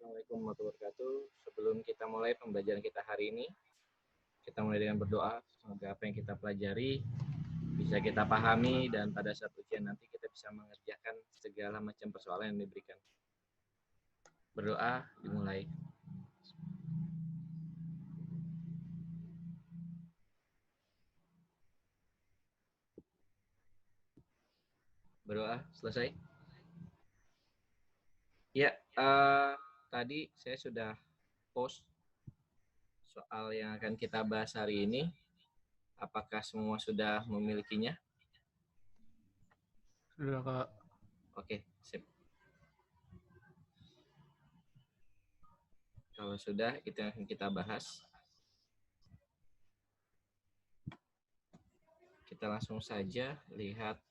Assalamualaikum warahmatullahi wabarakatuh. Sebelum kita mulai pembelajaran kita hari ini, kita mulai dengan berdoa. Semoga apa yang kita pelajari bisa kita pahami dan pada saat ujian nanti kita bisa mengerjakan segala macam persoalan yang diberikan. Berdoa dimulai. Berdoa selesai. Ya, tadi saya sudah post soal yang akan kita bahas hari ini. Apakah semua sudah memilikinya? Sudah, Kak. Oke, sip. Kalau sudah, itu yang akan kita bahas. Kita langsung saja lihat.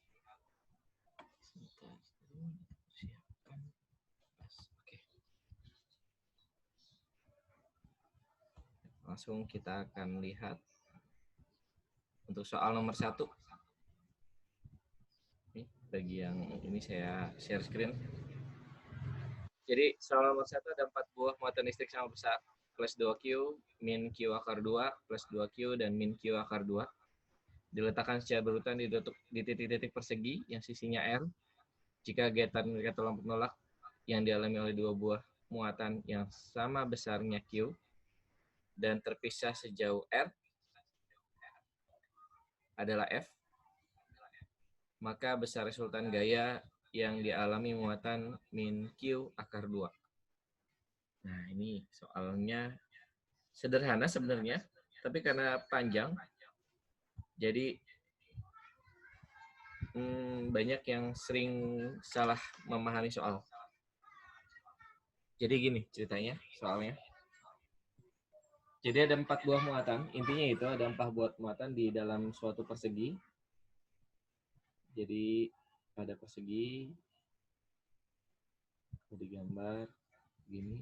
Oke. Langsung kita akan lihat untuk soal nomor 1. Ini bagi yang ini saya share screen. Jadi soal nomor 1 ada 4 buah muatan listrik sama besar plus 2Q, min Q akar 2, plus 2Q, dan min Q akar 2. Diletakkan secara berurutan di titik-titik persegi yang sisinya R. Jika getan mereka tolak menolak yang dialami oleh dua buah muatan yang sama besarnya Q dan terpisah sejauh R adalah F, maka besar resultan gaya yang dialami muatan min Q akar 2. Nah, ini soalnya sederhana sebenarnya, tapi karena panjang, jadi banyak yang sering salah memahami soal. Jadi gini ceritanya soalnya. Jadi ada 4 buah muatan, intinya itu ada 4 buah muatan di dalam suatu persegi. Jadi ada persegi, digambar gini.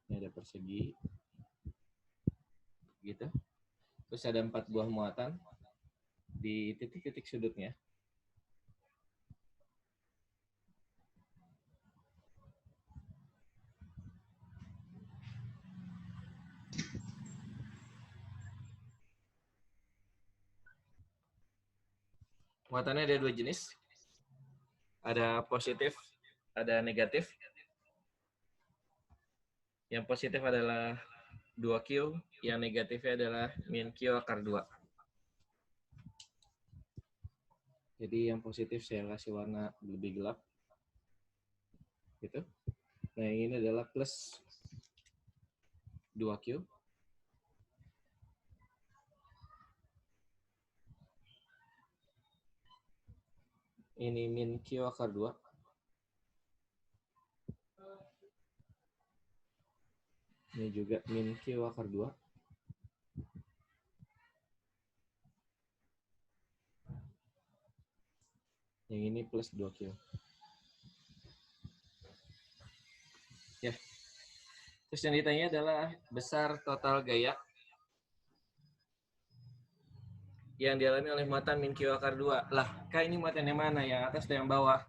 Ini ada persegi, gitu. Terus ada 4 buah muatan di titik-titik sudutnya. Muatannya ada 2 jenis. Ada positif, ada negatif. Yang positif adalah 2Q, yang negatifnya adalah min Q akar 2. Jadi yang positif saya kasih warna lebih gelap. Gitu. Nah, yang ini adalah plus 2Q. Ini min Q akar 2. Ini juga min Q akar 2. Yang ini plus 2Q. Ya. Terus yang ditanya adalah besar total gaya yang dialami oleh muatan min Q akar 2. Lah, Kak, ini muatan yang mana? Yang atas atau yang bawah?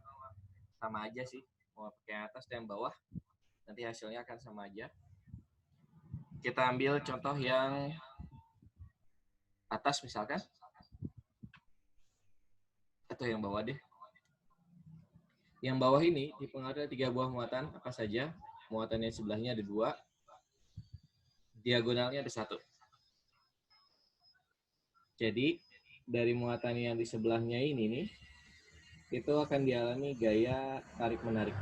Sama aja sih. Mau pakai yang atas atau yang bawah, nanti hasilnya akan sama aja. Kita ambil contoh yang atas misalkan. Atau yang bawah deh. Yang bawah ini dipengaruhi 3 buah muatan, apa saja? Muatan yang sebelahnya ada 2. Diagonalnya ada 1. Jadi, dari muatan yang di sebelahnya ini nih, itu akan dialami gaya tarik-menarik.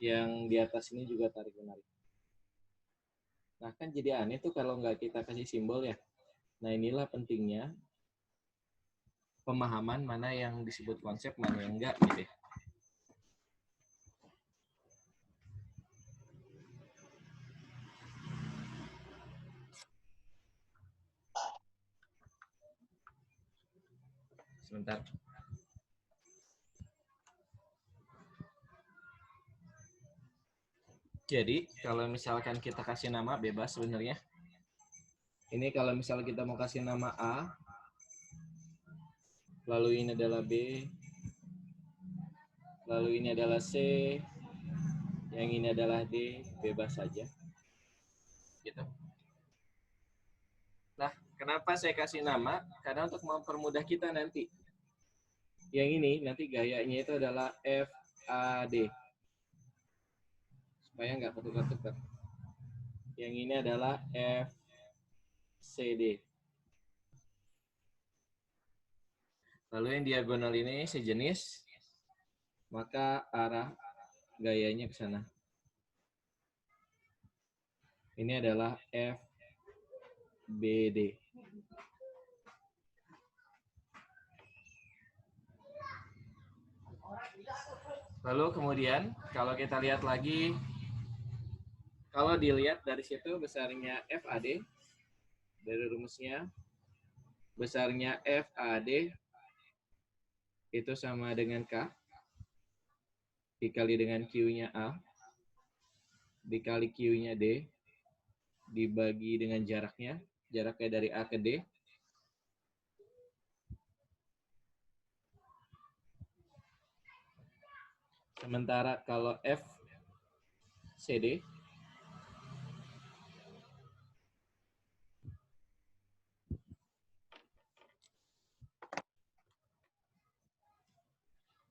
Yang di atas ini juga tarik-menarik. Nah, kan jadi aneh tuh kalau nggak kita kasih simbol ya. Nah, inilah pentingnya pemahaman mana yang disebut konsep, mana yang enggak gitu. Sebentar. Jadi, kalau misalkan kita kasih nama bebas sebenarnya. Ini kalau misalnya kita mau kasih nama A, lalu ini adalah B, lalu ini adalah C, yang ini adalah D, bebas saja. Gitu. Nah, kenapa saya kasih nama? Karena untuk mempermudah kita nanti. Yang ini nanti gayanya itu adalah FAD. Supaya nggak ketukar-tukar. Yang ini adalah FCD. Lalu yang diagonal ini sejenis, maka arah gayanya ke sana. Ini adalah FBD. Lalu kemudian kalau kita lihat lagi, kalau dilihat dari situ besarnya FAD, dari rumusnya, besarnya FAD itu sama dengan K, dikali dengan Q-nya A, dikali Q-nya D, dibagi dengan jaraknya dari A ke D. Sementara kalau FCD,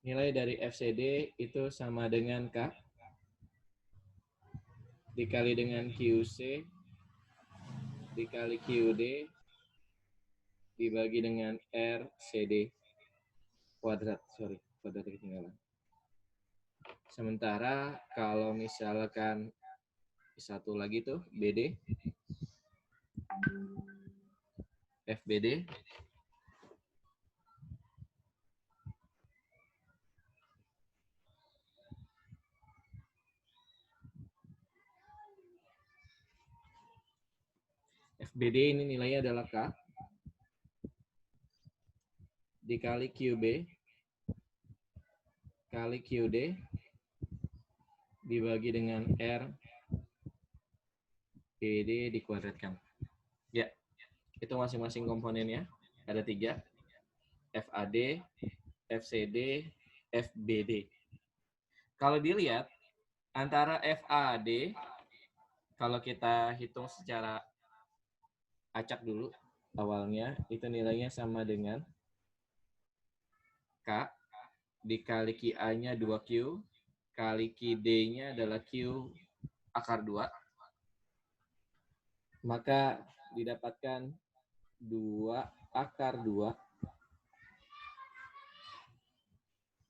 nilai dari FCD itu sama dengan K, dikali dengan QC, dikali QD, dibagi dengan RCD kuadrat. Sorry, kuadrat ketinggalan. Sementara kalau misalkan satu lagi tuh BD, FBD, FBD ini nilainya adalah K, dikali QB, kali QD, dibagi dengan R, PD dikuadratkan. Ya, itu masing-masing komponennya. Ada 3, FAD, FCD, FBD. Kalau dilihat, antara FAD, kalau kita hitung secara acak dulu, awalnya, itu nilainya sama dengan K, dikali QA-nya 2Q, kali QD-nya adalah Q akar 2, maka didapatkan 2 akar 2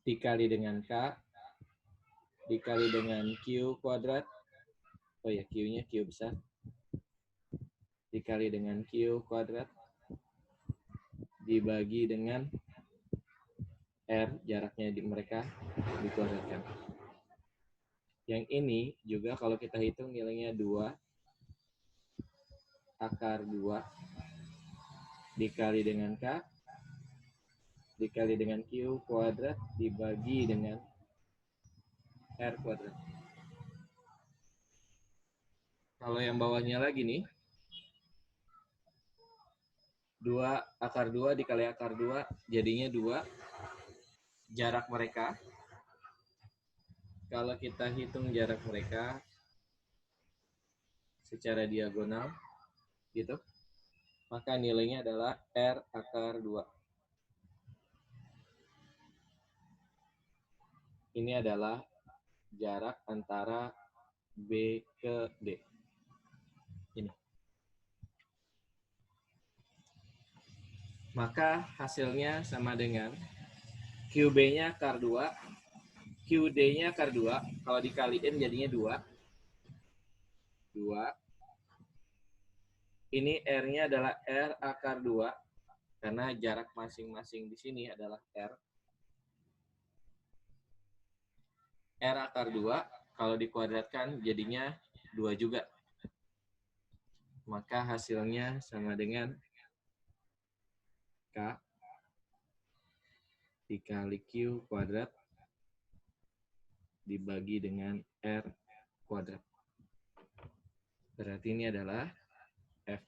dikali dengan K, dikali dengan Q kuadrat, oh ya Q-nya Q besar, dikali dengan Q kuadrat, dibagi dengan R, jaraknya di mereka dikuadratkan. Yang ini juga kalau kita hitung nilainya 2 akar 2 dikali dengan K, dikali dengan Q kuadrat, dibagi dengan R kuadrat. Kalau yang bawahnya lagi nih, 2 akar 2 dikali akar 2 jadinya 2. Jarak mereka, kalau kita hitung jarak mereka secara diagonal, gitu, maka nilainya adalah R akar 2. Ini adalah jarak antara B ke D. Ini. Maka hasilnya sama dengan QB-nya akar 2, QD-nya akar 2, kalau dikaliin jadinya 2. 2. Ini R-nya adalah R akar 2, karena jarak masing-masing di sini adalah R. R akar 2, kalau dikuadratkan jadinya 2 juga. Maka hasilnya sama dengan K dikali Q kuadrat dibagi dengan R kuadrat. Berarti ini adalah F.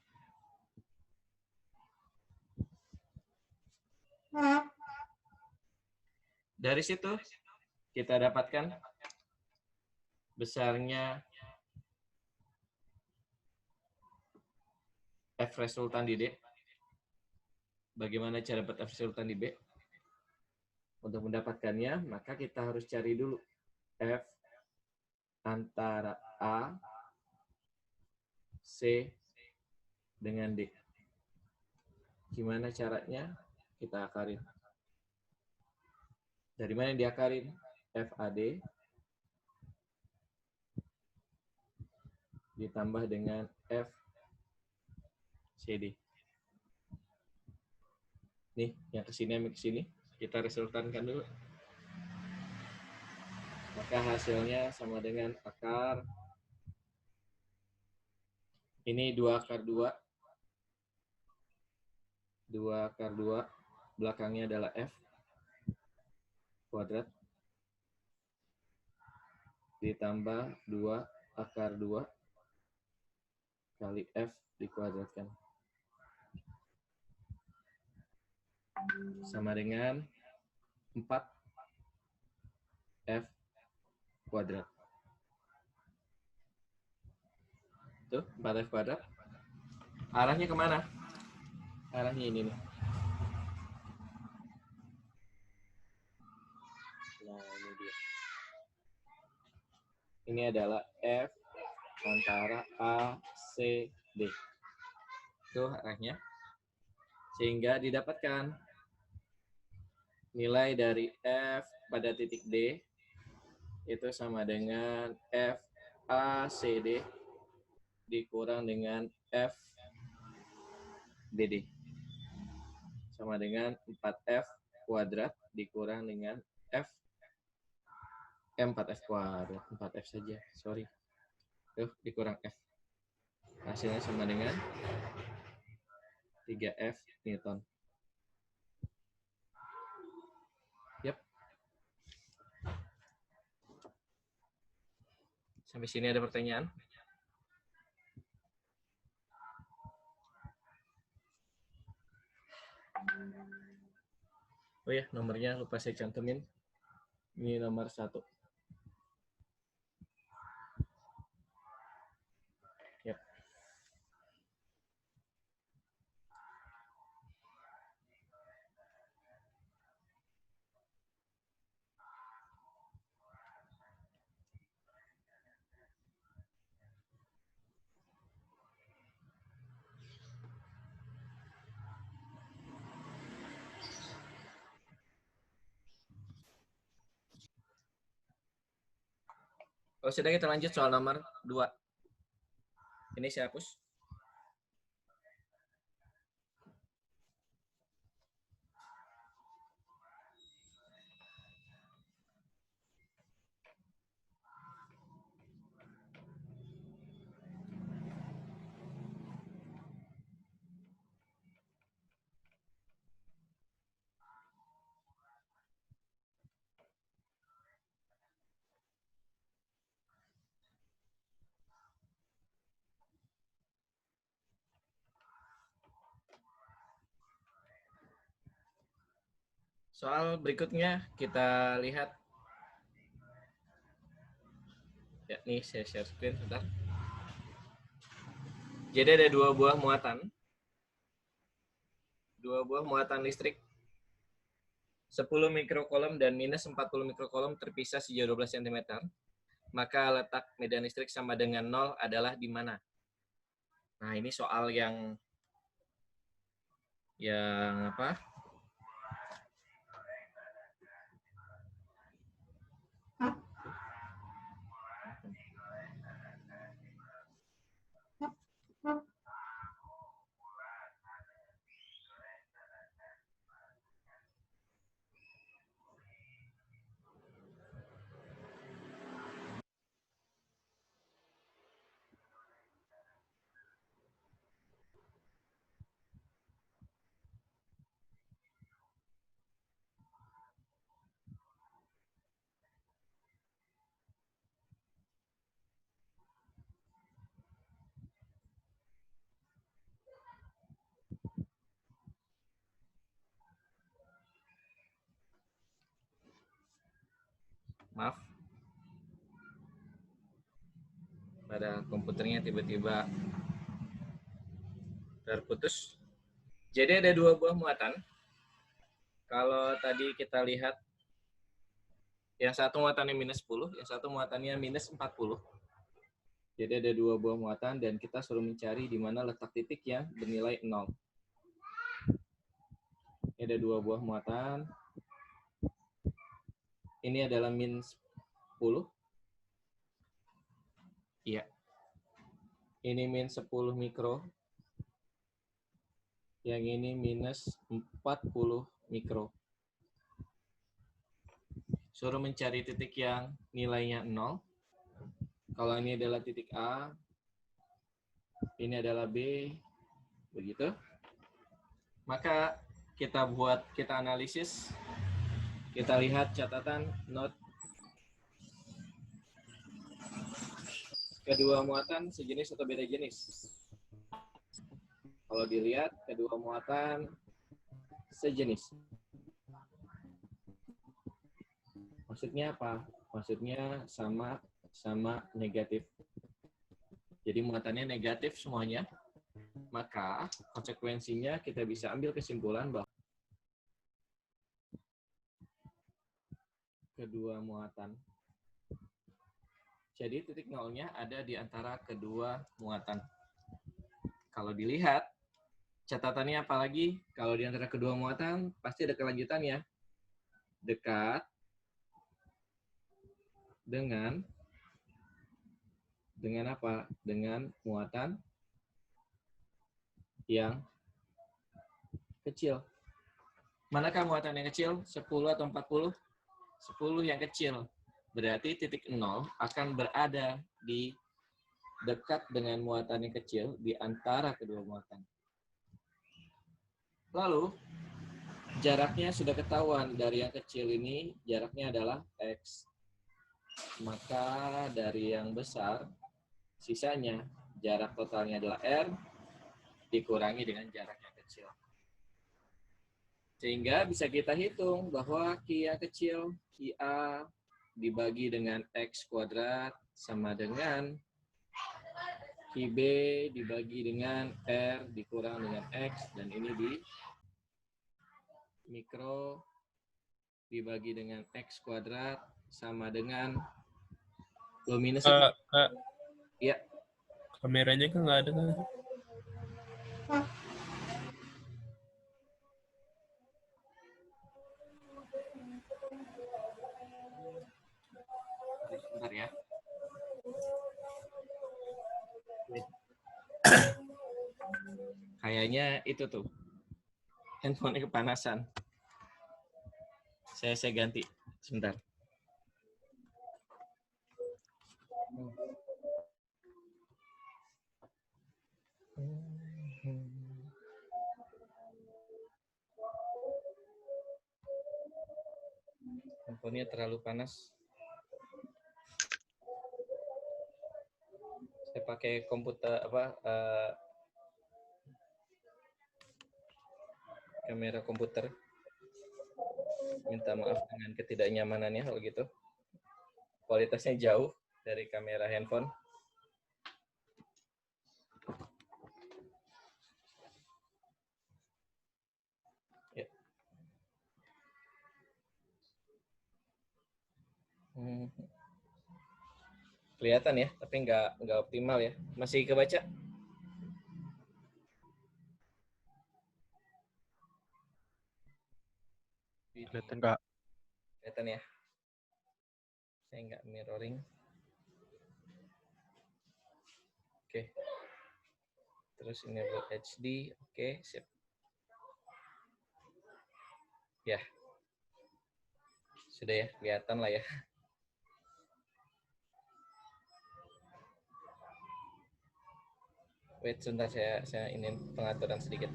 Dari situ kita dapatkan besarnya F resultan di D. Bagaimana cara dapat F resultan di B? Untuk mendapatkannya, maka kita harus cari dulu F antara A, C, dengan D. Gimana caranya? Kita akarin. Dari mana yang diakarin? FAD ditambah dengan FCD. Nih, yang kesini sama kesini. Kita resultankan dulu. Maka hasilnya sama dengan akar. Ini 2 akar 2. 2 akar 2. Belakangnya adalah F kuadrat. Ditambah 2 akar 2 kali F dikuadratkan. Sama dengan 4 F kuadrat. Tuh, 4 F kuadrat. Arahnya kemana? Arahnya ini nih. Nah, ini dia. Ini adalah F antara A, C, D. Itu arahnya. Sehingga didapatkan nilai dari F pada titik D itu sama dengan F A C D dikurang dengan F BD. Sama dengan 4F kuadrat dikurang dengan F 4F kuadrat. 4F saja, sorry. Tuh, dikurang F. Hasilnya sama dengan 3F Newton. Yap. Sampai sini ada pertanyaan? Oh ya, nomornya lupa saya cantumin. Ini nomor 1. Yap. Oh, sudah, kita lanjut soal nomor 2. Ini saya hapus. Soal berikutnya kita lihat. Ya, nih saya share screen sebentar. Jadi ada dua buah muatan listrik 10 mikrokolom dan minus 40 mikrokolom terpisah sejauh 12 cm. Maka letak medan listrik sama dengan 0 adalah di mana? Nah, ini soal yang apa? Maaf. Pada komputernya tiba-tiba terputus. Jadi ada dua buah muatan. Kalau tadi kita lihat yang satu muatannya minus 10, yang satu muatannya minus 40. Jadi ada dua buah muatan dan kita suruh mencari di mana letak titik yang bernilai 0. Ini ada dua buah muatan. Ini adalah min 10. Iya. Ini min 10 mikro. Yang ini minus 40 mikro. Suruh mencari titik yang nilainya 0. Kalau ini adalah titik A, ini adalah B, begitu. Maka kita analisis, kita lihat catatan note. Kedua muatan sejenis atau beda jenis? Kalau dilihat, kedua muatan sejenis. Maksudnya apa? Maksudnya sama negatif. Jadi muatannya negatif semuanya. Maka konsekuensinya kita bisa ambil kesimpulan bahwa kedua muatan. Jadi titik nolnya ada di antara kedua muatan. Kalau dilihat, catatannya apalagi? Kalau di antara kedua muatan, pasti ada kelanjutannya. Dekat dengan apa? Dengan muatan yang kecil. Manakah muatan yang kecil? 10 atau 40? 10 yang kecil. Berarti titik 0 akan berada di dekat dengan muatan yang kecil di antara kedua muatan. Lalu, jaraknya sudah ketahuan. Dari yang kecil ini, jaraknya adalah X. Maka dari yang besar, sisanya jarak totalnya adalah R dikurangi dengan jarak yang kecil. Sehingga bisa kita hitung bahwa Q yang kecil, QA dibagi dengan X kuadrat sama dengan QB dibagi dengan R dikurang dengan X. Dan ini di mikro dibagi dengan X kuadrat sama dengan minus ya. Kameranya kan nggak ada kan? Sebentar ya. Kayaknya itu tuh handphone kepanasan. Saya ganti sebentar. Handphonenya terlalu panas. Saya pakai komputer kamera komputer. Minta maaf dengan ketidaknyamanannya kalau gitu. Kualitasnya jauh dari kamera handphone. Ya. Kelihatan ya, tapi nggak optimal ya. Masih kebaca? Kelihatan nggak? Kelihatan ya. Saya nggak mirroring. Oke. Terus ini buat HD. Oke, sip. Ya. Sudah ya, kelihatan lah ya. Wait, sebentar saya ini pengaturan sedikit.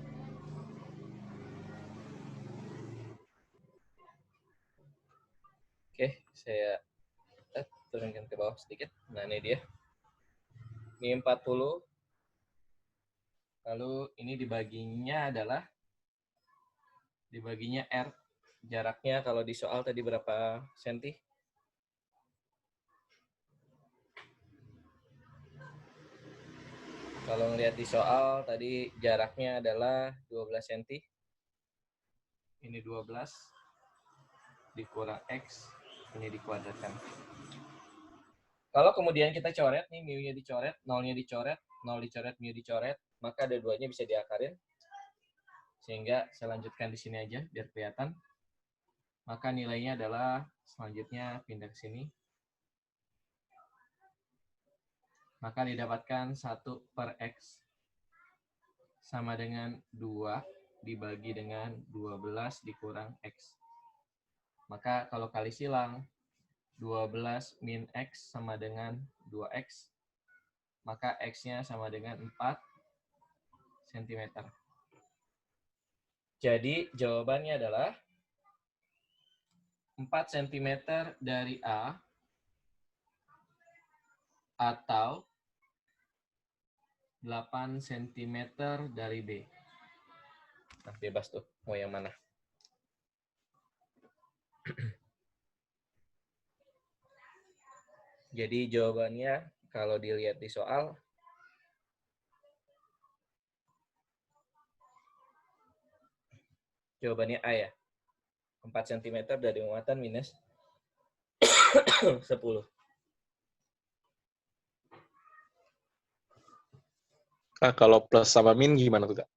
Oke, saya turunkan ke bawah sedikit. Nah, ini dia. Ini 40. Lalu ini dibaginya R. Jaraknya kalau di soal tadi berapa senti? Kalau ngelihat di soal tadi jaraknya adalah 12 cm. Ini 12 dikurang X, ini dikuadratkan. Kalau kemudian kita coret nih, mu-nya dicoret, nolnya dicoret, 0 dicoret, mu dicoret, maka ada duanya bisa diakarin. Sehingga saya lanjutkan di sini aja biar kelihatan. Maka nilainya adalah selanjutnya pindah ke sini. Maka didapatkan 1 per X sama dengan 2 dibagi dengan 12 dikurang X. Maka kalau kali silang, 12 min X sama dengan 2X, maka X-nya sama dengan 4 cm. Jadi jawabannya adalah 4 cm dari A atau 8 cm dari B. Nah, bebas tuh, mau yang mana. Jadi jawabannya kalau dilihat di soal, jawabannya A ya. 4 cm dari muatan minus 10. Nah, kalau plus sama min gimana tuh, Kak?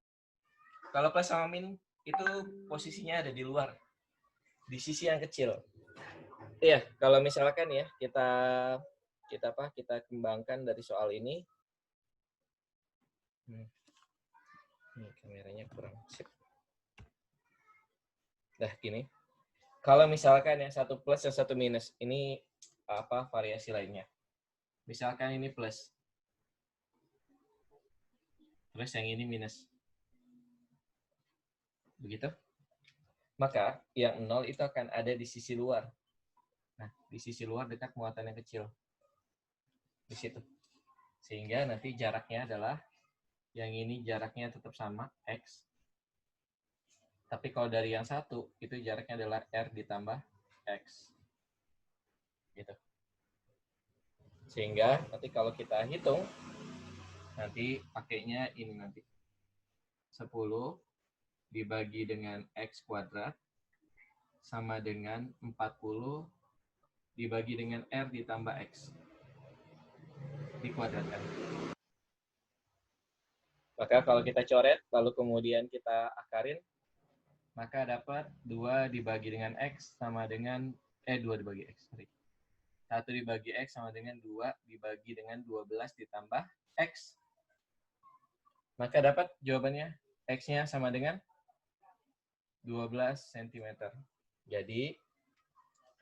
Kalau plus sama min itu posisinya ada di luar, di sisi yang kecil. Iya, kalau misalkan ya kita kembangkan dari soal ini. Ini kameranya kurang sip. Nah, gini. Kalau misalkan yang satu plus yang satu minus, ini apa variasi lainnya? Misalkan ini plus. Terus yang ini minus. Begitu? Maka yang 0 itu akan ada di sisi luar. Nah, di sisi luar dekat muatan yang kecil. Di situ. Sehingga nanti jaraknya adalah, yang ini jaraknya tetap sama, X. Tapi kalau dari yang satu, itu jaraknya adalah R ditambah X. Gitu. Sehingga nanti kalau kita hitung, nanti pakainya ini nanti. 10 dibagi dengan X kuadrat sama dengan 40 dibagi dengan R ditambah X. Dikuadratkan. Maka kalau kita coret, lalu kemudian kita akarin, maka dapat 2 dibagi dengan X sama dengan, 2 dibagi X, sorry. 1 dibagi X sama dengan 2 dibagi dengan 12 ditambah X. Maka dapat jawabannya, X-nya sama dengan 12 cm. Jadi,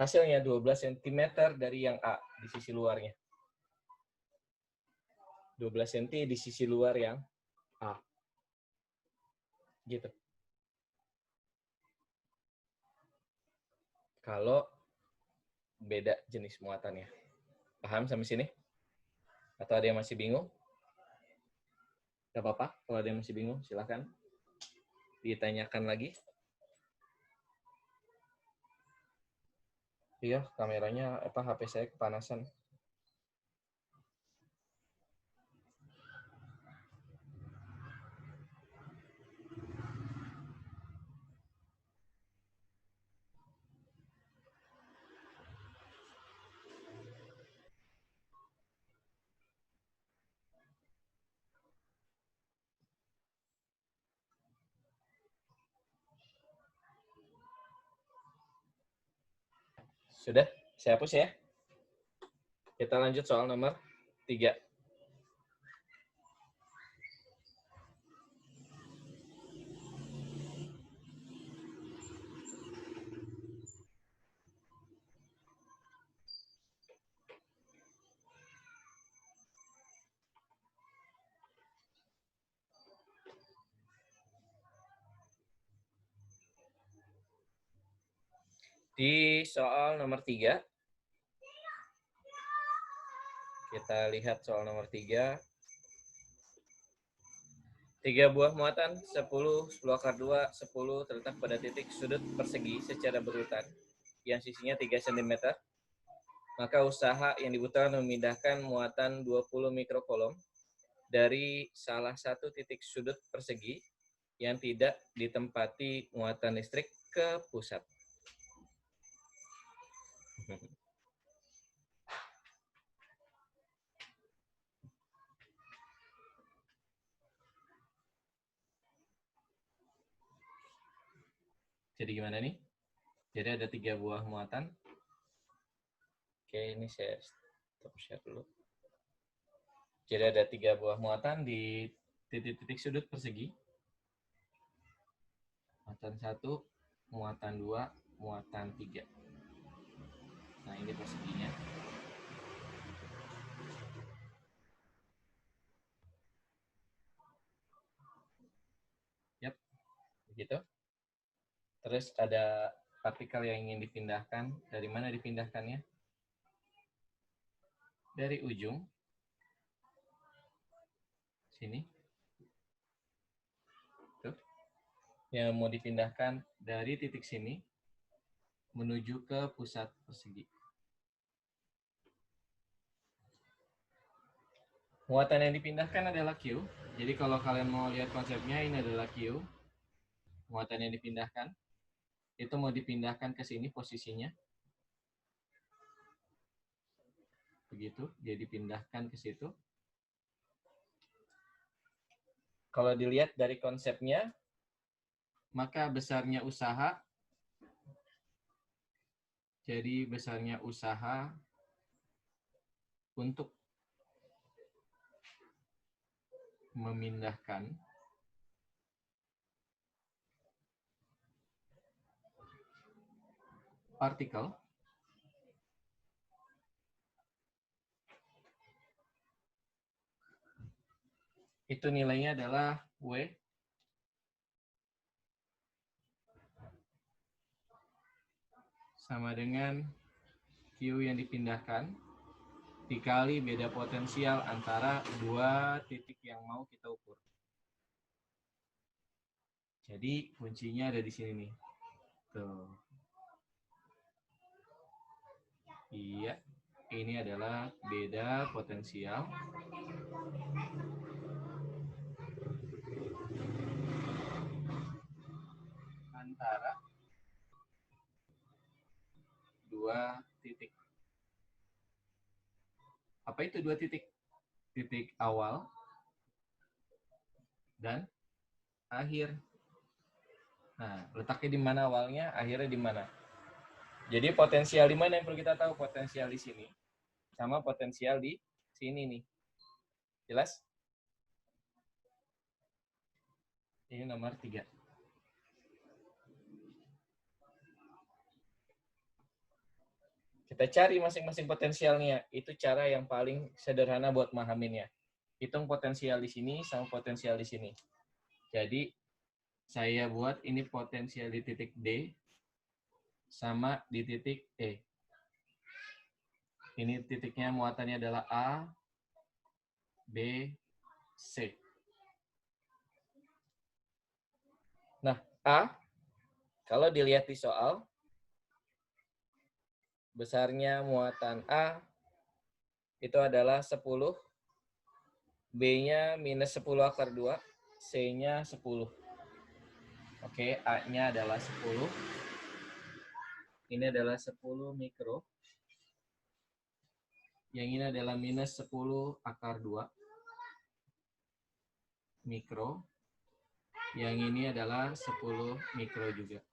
hasilnya 12 cm dari yang A, di sisi luarnya. 12 cm di sisi luar yang A. Gitu. Kalau beda jenis muatannya. Paham sampai sini? Atau ada yang masih bingung? Gak apa-apa, kalau ada yang masih bingung, silakan ditanyakan lagi. Iya, kameranya HP saya kepanasan. Sudah? Saya hapus ya. Kita lanjut soal nomor 3. Di soal nomor 3, kita lihat soal nomor 3. 3 buah muatan 10 akar 2, 10 terletak pada titik sudut persegi secara berurutan yang sisinya 3 cm. Maka usaha yang dibutuhkan memindahkan muatan 20 mikrokolom dari salah satu titik sudut persegi yang tidak ditempati muatan listrik ke pusat. Jadi gimana nih? Jadi ada 3 buah muatan. Oke, ini saya stop share dulu. Jadi ada 3 buah muatan di titik-titik sudut persegi. Muatan 1, muatan 2, muatan 3. Nah, ini perseginya. Yap, begitu. Terus ada partikel yang ingin dipindahkan. Dari mana dipindahkannya? Dari ujung sini. Tuh. Yang mau dipindahkan dari titik sini menuju ke pusat persegi. Muatan yang dipindahkan adalah Q. Jadi kalau kalian mau lihat konsepnya, ini adalah Q. Muatan yang dipindahkan. Itu mau dipindahkan ke sini posisinya. Begitu, dia dipindahkan ke situ. Kalau dilihat dari konsepnya, maka besarnya usaha, jadi besarnya usaha untuk memindahkan partikel itu nilainya adalah W sama dengan Q yang dipindahkan dikali beda potensial antara dua titik yang mau kita ukur. Jadi kuncinya ada di sini nih. Tuh. Iya, ini adalah beda potensial antara dua titik. Apa itu dua titik? Titik awal dan akhir. Nah, letaknya di mana awalnya, akhirnya di mana? Jadi potensial di mana yang perlu kita tahu? Potensial di sini sama potensial di sini nih. Jelas? Ini nomor 3. Kita cari masing-masing potensialnya. Itu cara yang paling sederhana buat mahaminnya. Hitung potensial di sini sama potensial di sini. Jadi, saya buat ini potensial di titik D sama di titik E. Ini titiknya muatannya adalah A, B, C. Nah, A, kalau dilihat di soal, besarnya muatan A itu adalah 10, B-nya minus 10 akar 2, C-nya 10. Oke, A-nya adalah 10. Ini adalah 10 mikro. Yang ini adalah minus 10 akar 2 mikro. Yang ini adalah 10 mikro juga.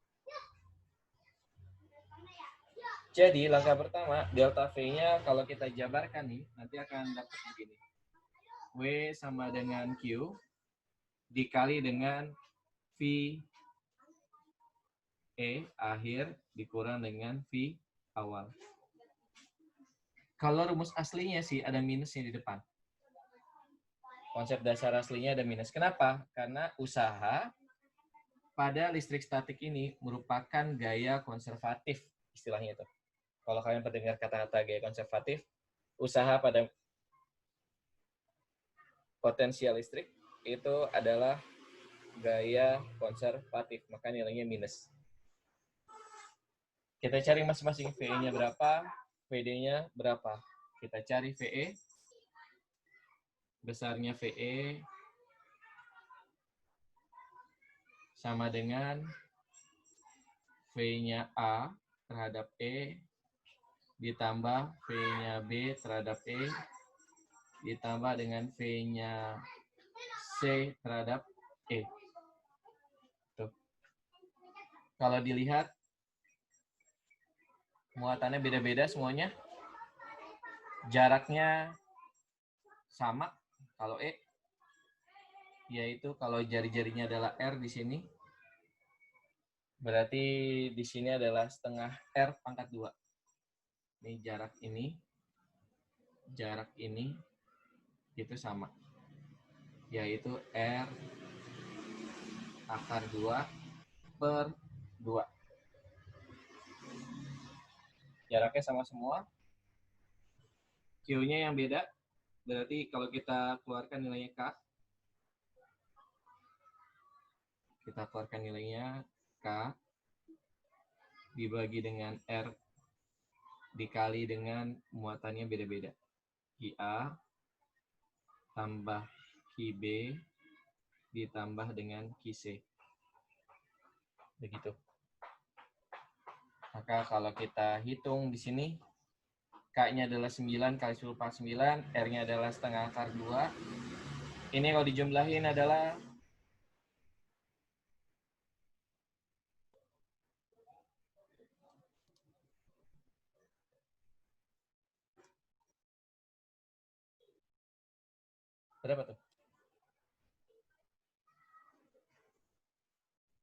Jadi langkah pertama, delta V-nya kalau kita jabarkan nih, nanti akan dapat begini. W sama dengan Q dikali dengan V E akhir dikurang dengan V awal. Kalau rumus aslinya sih ada minusnya di depan. Konsep dasar aslinya ada minus. Kenapa? Karena usaha pada listrik statik ini merupakan gaya konservatif, istilahnya itu. Kalau kalian mendengar kata-kata gaya konservatif, usaha pada potensial listrik itu adalah gaya konservatif, maka nilainya minus. Kita cari masing-masing VE-nya berapa, VD-nya berapa. Kita cari VE. besarnya VE sama dengan V-nya A terhadap E ditambah V-nya B terhadap E ditambah dengan V-nya C terhadap E. Tuh. Kalau dilihat, muatannya beda-beda semuanya. Jaraknya sama kalau E, yaitu kalau jari-jarinya adalah R di sini, berarti di sini adalah setengah R pangkat 2. Ini jarak ini itu sama, yaitu R akar 2 per 2. Jaraknya sama semua. Q-nya yang beda, berarti kalau kita keluarkan nilainya K, kita keluarkan nilainya K dibagi dengan R dikali dengan muatannya beda-beda. QA tambah QB ditambah dengan QC. Begitu. Maka kalau kita hitung di sini, K-nya adalah 9 kali 10 pangkat 9, R-nya adalah setengah akar 2. Ini kalau dijumlahin adalah berapa tuh?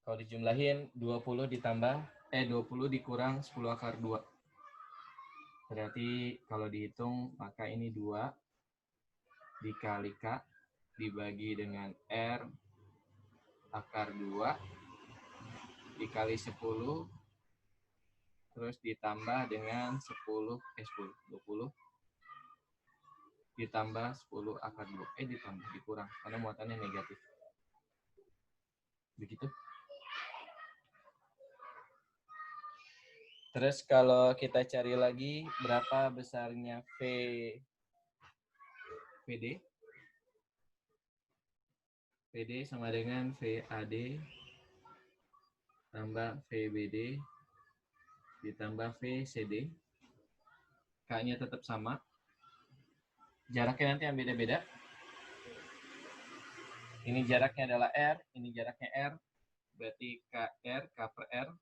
Kalau dijumlahin 20 dikurang 10 akar 2. Berarti kalau dihitung maka ini 2 dikali K dibagi dengan R akar 2 dikali 10 terus ditambah dengan 20 ditambah 10 akar 2. Ditambah, dikurang karena muatannya negatif. Begitu. Terus kalau kita cari lagi berapa besarnya VD? VD sama dengan VAD tambah VBD ditambah VCD. K-nya tetap sama. Jaraknya nanti yang beda-beda. Ini jaraknya adalah R, ini jaraknya R. Berarti KR, K per R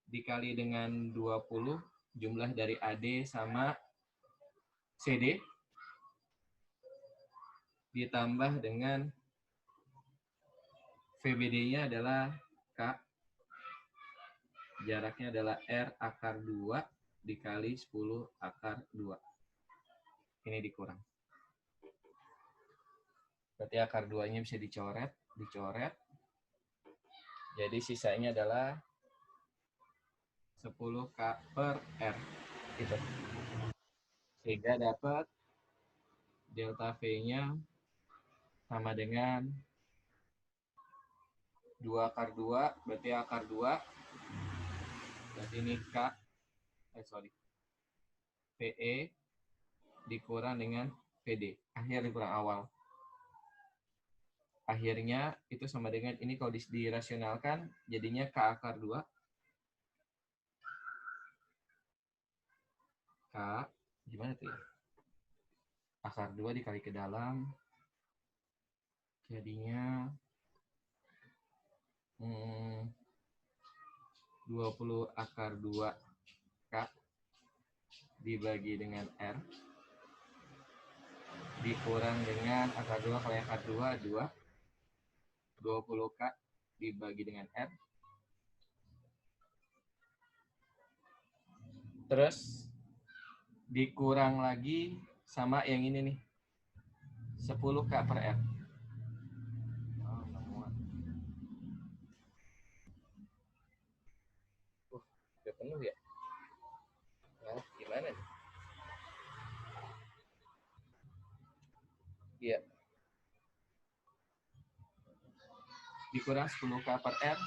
dikali dengan 20 jumlah dari AD sama CD ditambah dengan VBD-nya adalah K, jaraknya adalah R akar 2 dikali 10 akar 2. Ini dikurang. Berarti akar 2-nya bisa dicoret. Jadi sisanya adalah 10K per R. Gitu. Sehingga dapat delta V-nya sama dengan 2 akar 2, berarti akar 2. Berarti ini PE dikurang dengan PD. Akhir dikurang awal. Akhirnya itu sama dengan, ini kalau dirasionalkan, jadinya K akar 2. K, gimana tuh ya? Akar 2 dikali ke dalam. Jadinya 20 akar 2 K dibagi dengan R dikurang dengan akar 2 kali akar 2, 20K dibagi dengan R. Terus dikurang lagi sama yang ini nih, 10K per R. Udah penuh ya? Nah, gimana nih? Iya. Dikurang 10K per R.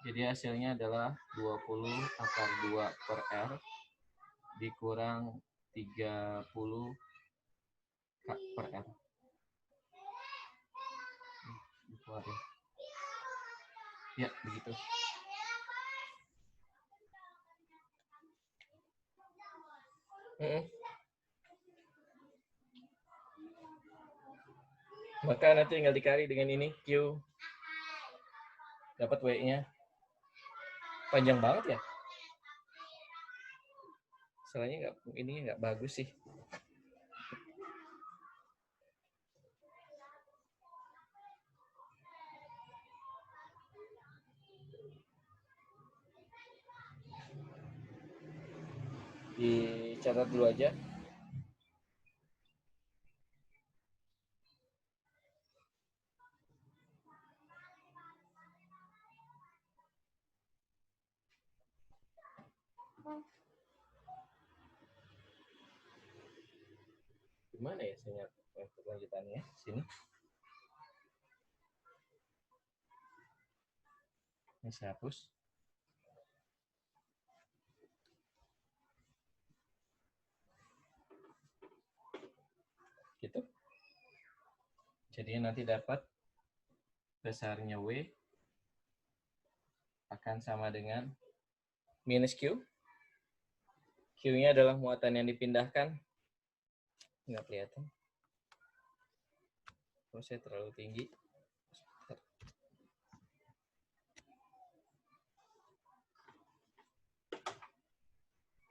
Jadi hasilnya adalah 20 akar 2 per R dikurang 30K K per R. Dikeluarin. Ya, begitu. Maka nanti tinggal dikali dengan ini Q, dapat W-nya. Panjang banget ya. Soalnya ini nggak bagus sih. Dicatat dulu aja. Gimana ya saya untuk lanjutannya? Sini. Ini saya hapus. Gitu. Jadi nanti dapat besarnya W akan sama dengan minus Q. Q-nya adalah muatan yang dipindahkan. Nggak kelihatan. Oh, saya terlalu tinggi.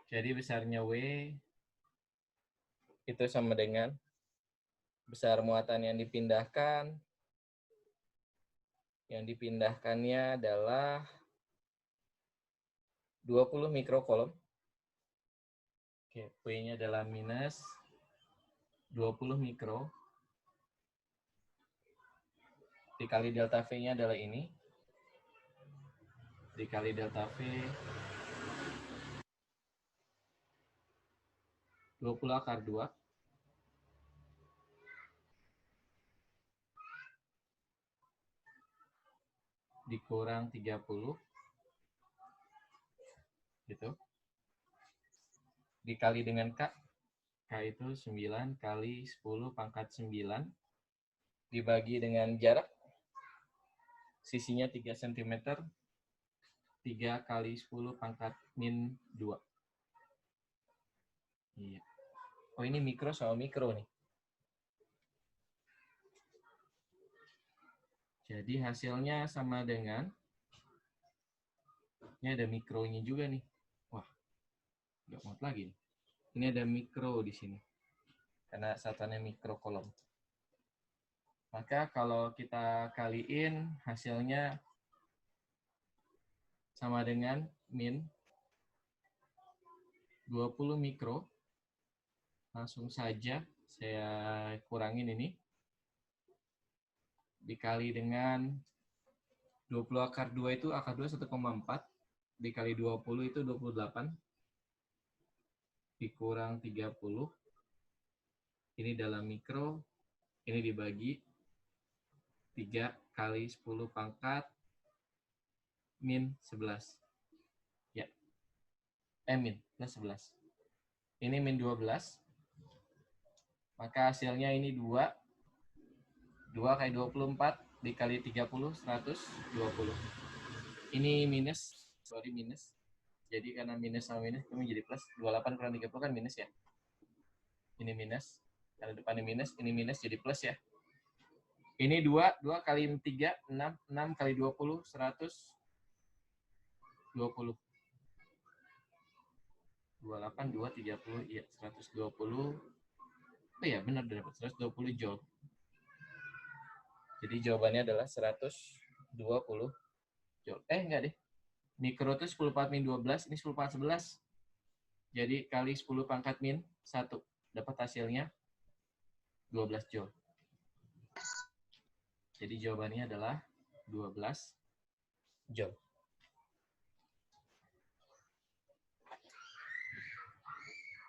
Jadi besarnya W itu sama dengan besar muatan yang dipindahkan. Yang dipindahkannya adalah 20 mikrokolom. Oke, W-nya adalah minus 20 mikro. Dikali delta V-nya adalah ini. Dikali delta V 20 akar 2. Dikurang 30. Gitu. Dikali dengan K. K itu 9 kali 10 pangkat 9. Dibagi dengan jarak. Sisinya 3 cm. 3 kali 10 pangkat min 2. Iya. Oh, ini mikro sama mikro nih. Jadi hasilnya sama dengan, ini ada mikronya juga nih. Wah, nggak muat lagi. Ini ada mikro di sini. Karena satuannya mikrokolom. Maka kalau kita kaliin hasilnya sama dengan min 20 mikro. Langsung saja saya kurangin ini. Dikali dengan 20 akar 2 itu akar 2 1,4. Dikali 20 itu 28. Dikurang 30. Ini dalam mikro. Ini dibagi 3 kali 10 pangkat min 11. Ya. Min plus 11. Ini min 12. Maka hasilnya ini 2. 2 kali 24 dikali 30, 120. Ini minus. Sorry, minus. Jadi karena minus sama minus, kami jadi plus. 28 kurang 30 kan minus ya. Ini minus. Karena depannya minus, ini minus jadi plus ya. Ini 2, 2 kali 3, 6, 6 kali 20, 120. 28, 2, 30, iya 120. Oh iya benar dapat 120 joule. Jadi jawabannya adalah 120 joule. Enggak deh. Mikro itu 10 pangkat min 12, ini 10 pangkat 11. Jadi kali 10 pangkat min 1. Dapat hasilnya 12 joule. Jadi jawabannya adalah 12 joule.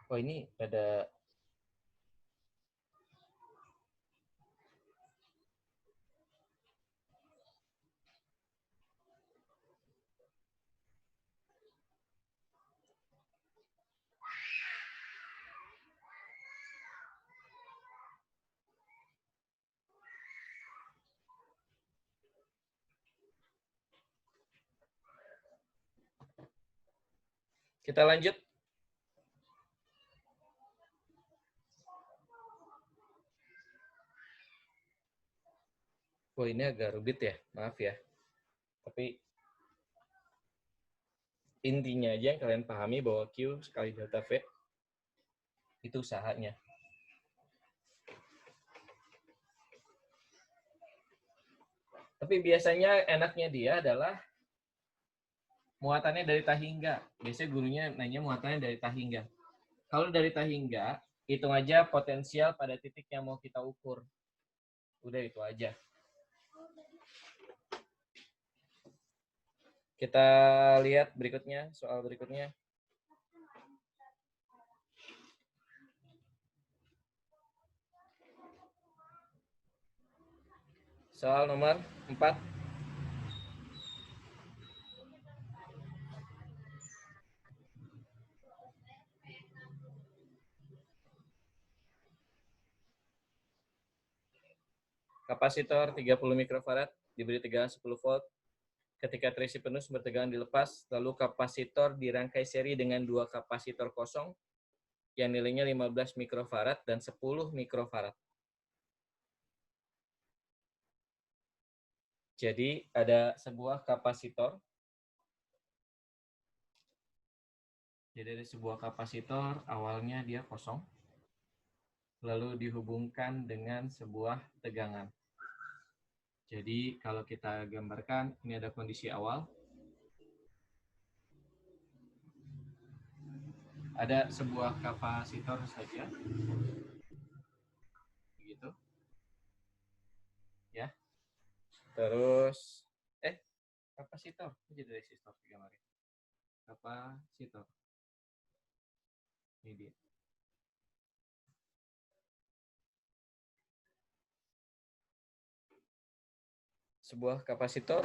Oh, ini ada Kita lanjut. Oh, ini agak rumit ya, maaf ya. Tapi intinya aja yang kalian pahami bahwa Q sekali delta V itu usahanya. Tapi biasanya enaknya dia adalah muatannya dari tah hingga. Biasanya gurunya nanya muatannya dari tah hingga. Kalau dari tah hingga, hitung aja potensial pada titik yang mau kita ukur. Udah itu aja. Kita lihat berikutnya, soal berikutnya. Soal nomor 4. Kapasitor 30 mikrofarad diberi tegangan 10 volt. Ketika terisi penuh sumber tegangan dilepas, lalu kapasitor dirangkai seri dengan dua kapasitor kosong yang nilainya 15 mikrofarad dan 10 mikrofarad. Jadi ada sebuah kapasitor. Jadi ada sebuah kapasitor, awalnya dia kosong, lalu dihubungkan dengan sebuah tegangan. Jadi kalau kita gambarkan, ini ada kondisi awal. Ada sebuah kapasitor saja. Begitu. Ya. Terus, kapasitor. Jadi resistor digambarin. Kapasitor. Ini dia. Sebuah kapasitor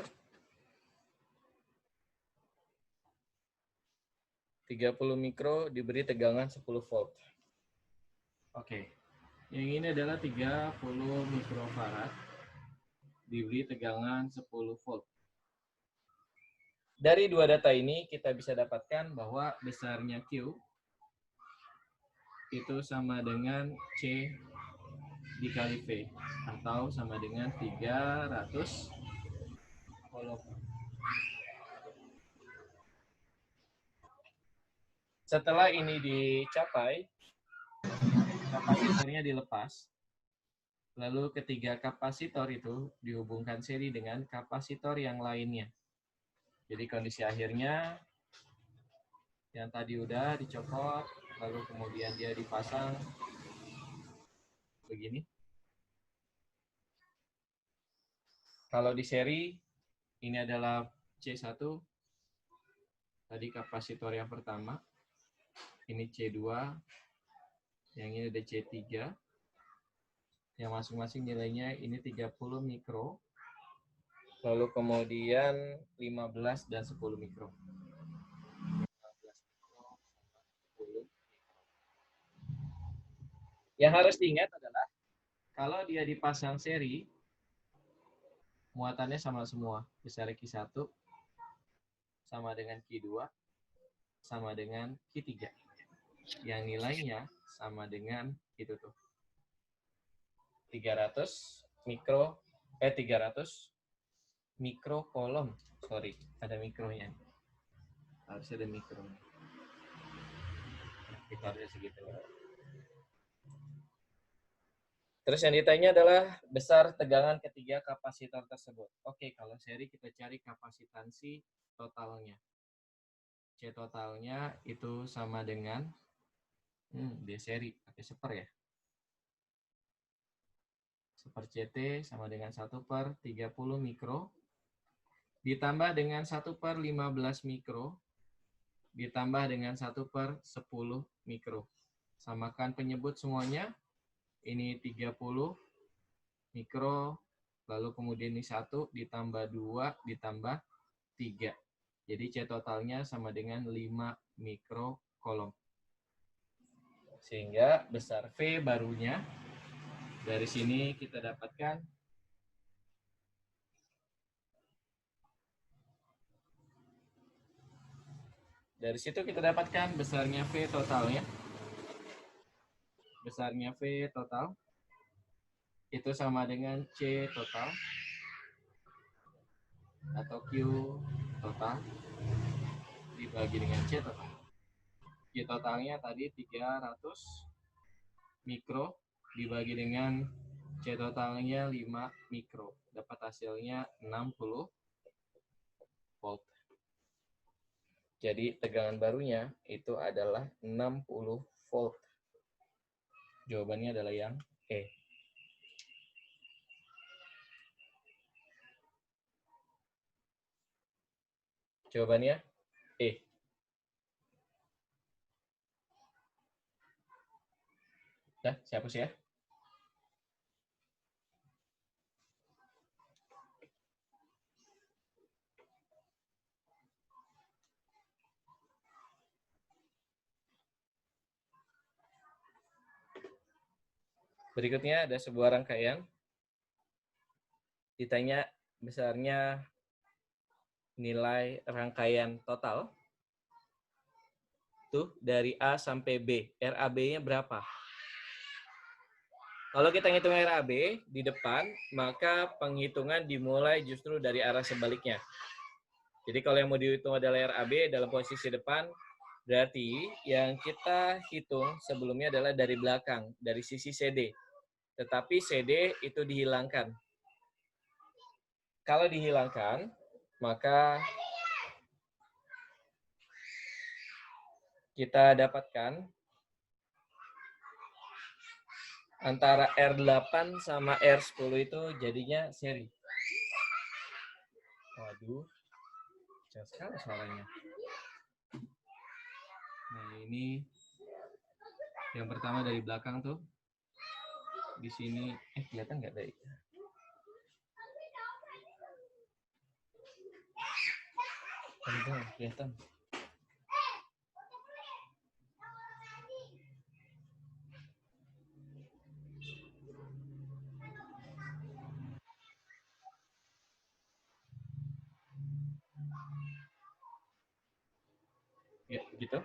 30 mikro diberi tegangan 10 volt. Oke. Yang ini adalah 30 mikrofarad diberi tegangan 10 volt. Dari dua data ini kita bisa dapatkan bahwa besarnya Q itu sama dengan C dikali V atau sama dengan 300 kolom. Setelah ini dicapai, kapasitornya dilepas. Lalu ketiga kapasitor itu dihubungkan seri dengan kapasitor yang lainnya. Jadi kondisi akhirnya yang tadi udah dicopot, lalu kemudian dia dipasang begini. Kalau di seri, ini adalah C1, tadi kapasitor yang pertama, ini C2, yang ini ada C3, yang masing-masing nilainya ini 30 mikro, lalu kemudian 15 dan 10 mikro. 15 mikro sama 10 mikro. Yang harus diingat adalah, kalau dia dipasang seri, muatannya sama semua. Besar Q1 sama dengan Q2 sama dengan Q3. Yang nilainya sama dengan itu tuh. 300 mikrokolom. Sorry, ada mikronya. Harus ada mikronya. Kita harus segitu. Terus yang ditanya adalah besar tegangan ketiga kapasitor tersebut. Oke, kalau seri kita cari kapasitansi totalnya. C totalnya itu sama dengan dia seri pakai seper ya. Seper CT sama dengan 1/30 mikro ditambah dengan 1/15 mikro ditambah dengan 1/10 mikro. Samakan penyebut semuanya. Ini 30 mikro, lalu kemudian ini 1 ditambah 2 ditambah 3. Jadi C totalnya sama dengan 5 mikrokolom. Sehingga besar V barunya dari sini kita dapatkan Dari situ kita dapatkan besarnya V totalnya. Besarnya V total itu sama dengan C total atau Q total dibagi dengan C total. Q totalnya tadi 300 mikro dibagi dengan C totalnya 5 mikro. Dapat hasilnya 60 volt. Jadi tegangan barunya itu adalah 60 volt. Jawabannya adalah yang E. Jawabannya E. Nah, siapa sih ya? Berikutnya ada sebuah rangkaian. Ditanya besarnya nilai rangkaian total. Tuh, dari A sampai B. RAB-nya berapa? Kalau kita ngitung RAB di depan, maka penghitungan dimulai justru dari arah sebaliknya. Jadi kalau yang mau dihitung adalah RAB dalam posisi depan, berarti yang kita hitung sebelumnya adalah dari belakang, dari sisi CD. Tetapi CD itu dihilangkan. Kalau dihilangkan, maka kita dapatkan antara R8 sama R10 itu jadinya seri. Waduh, jauh sekali suaranya. Nah, ini yang pertama dari belakang tuh. Di sini, kelihatan nggak dari? Enggak, kelihatan. Ya, gitu.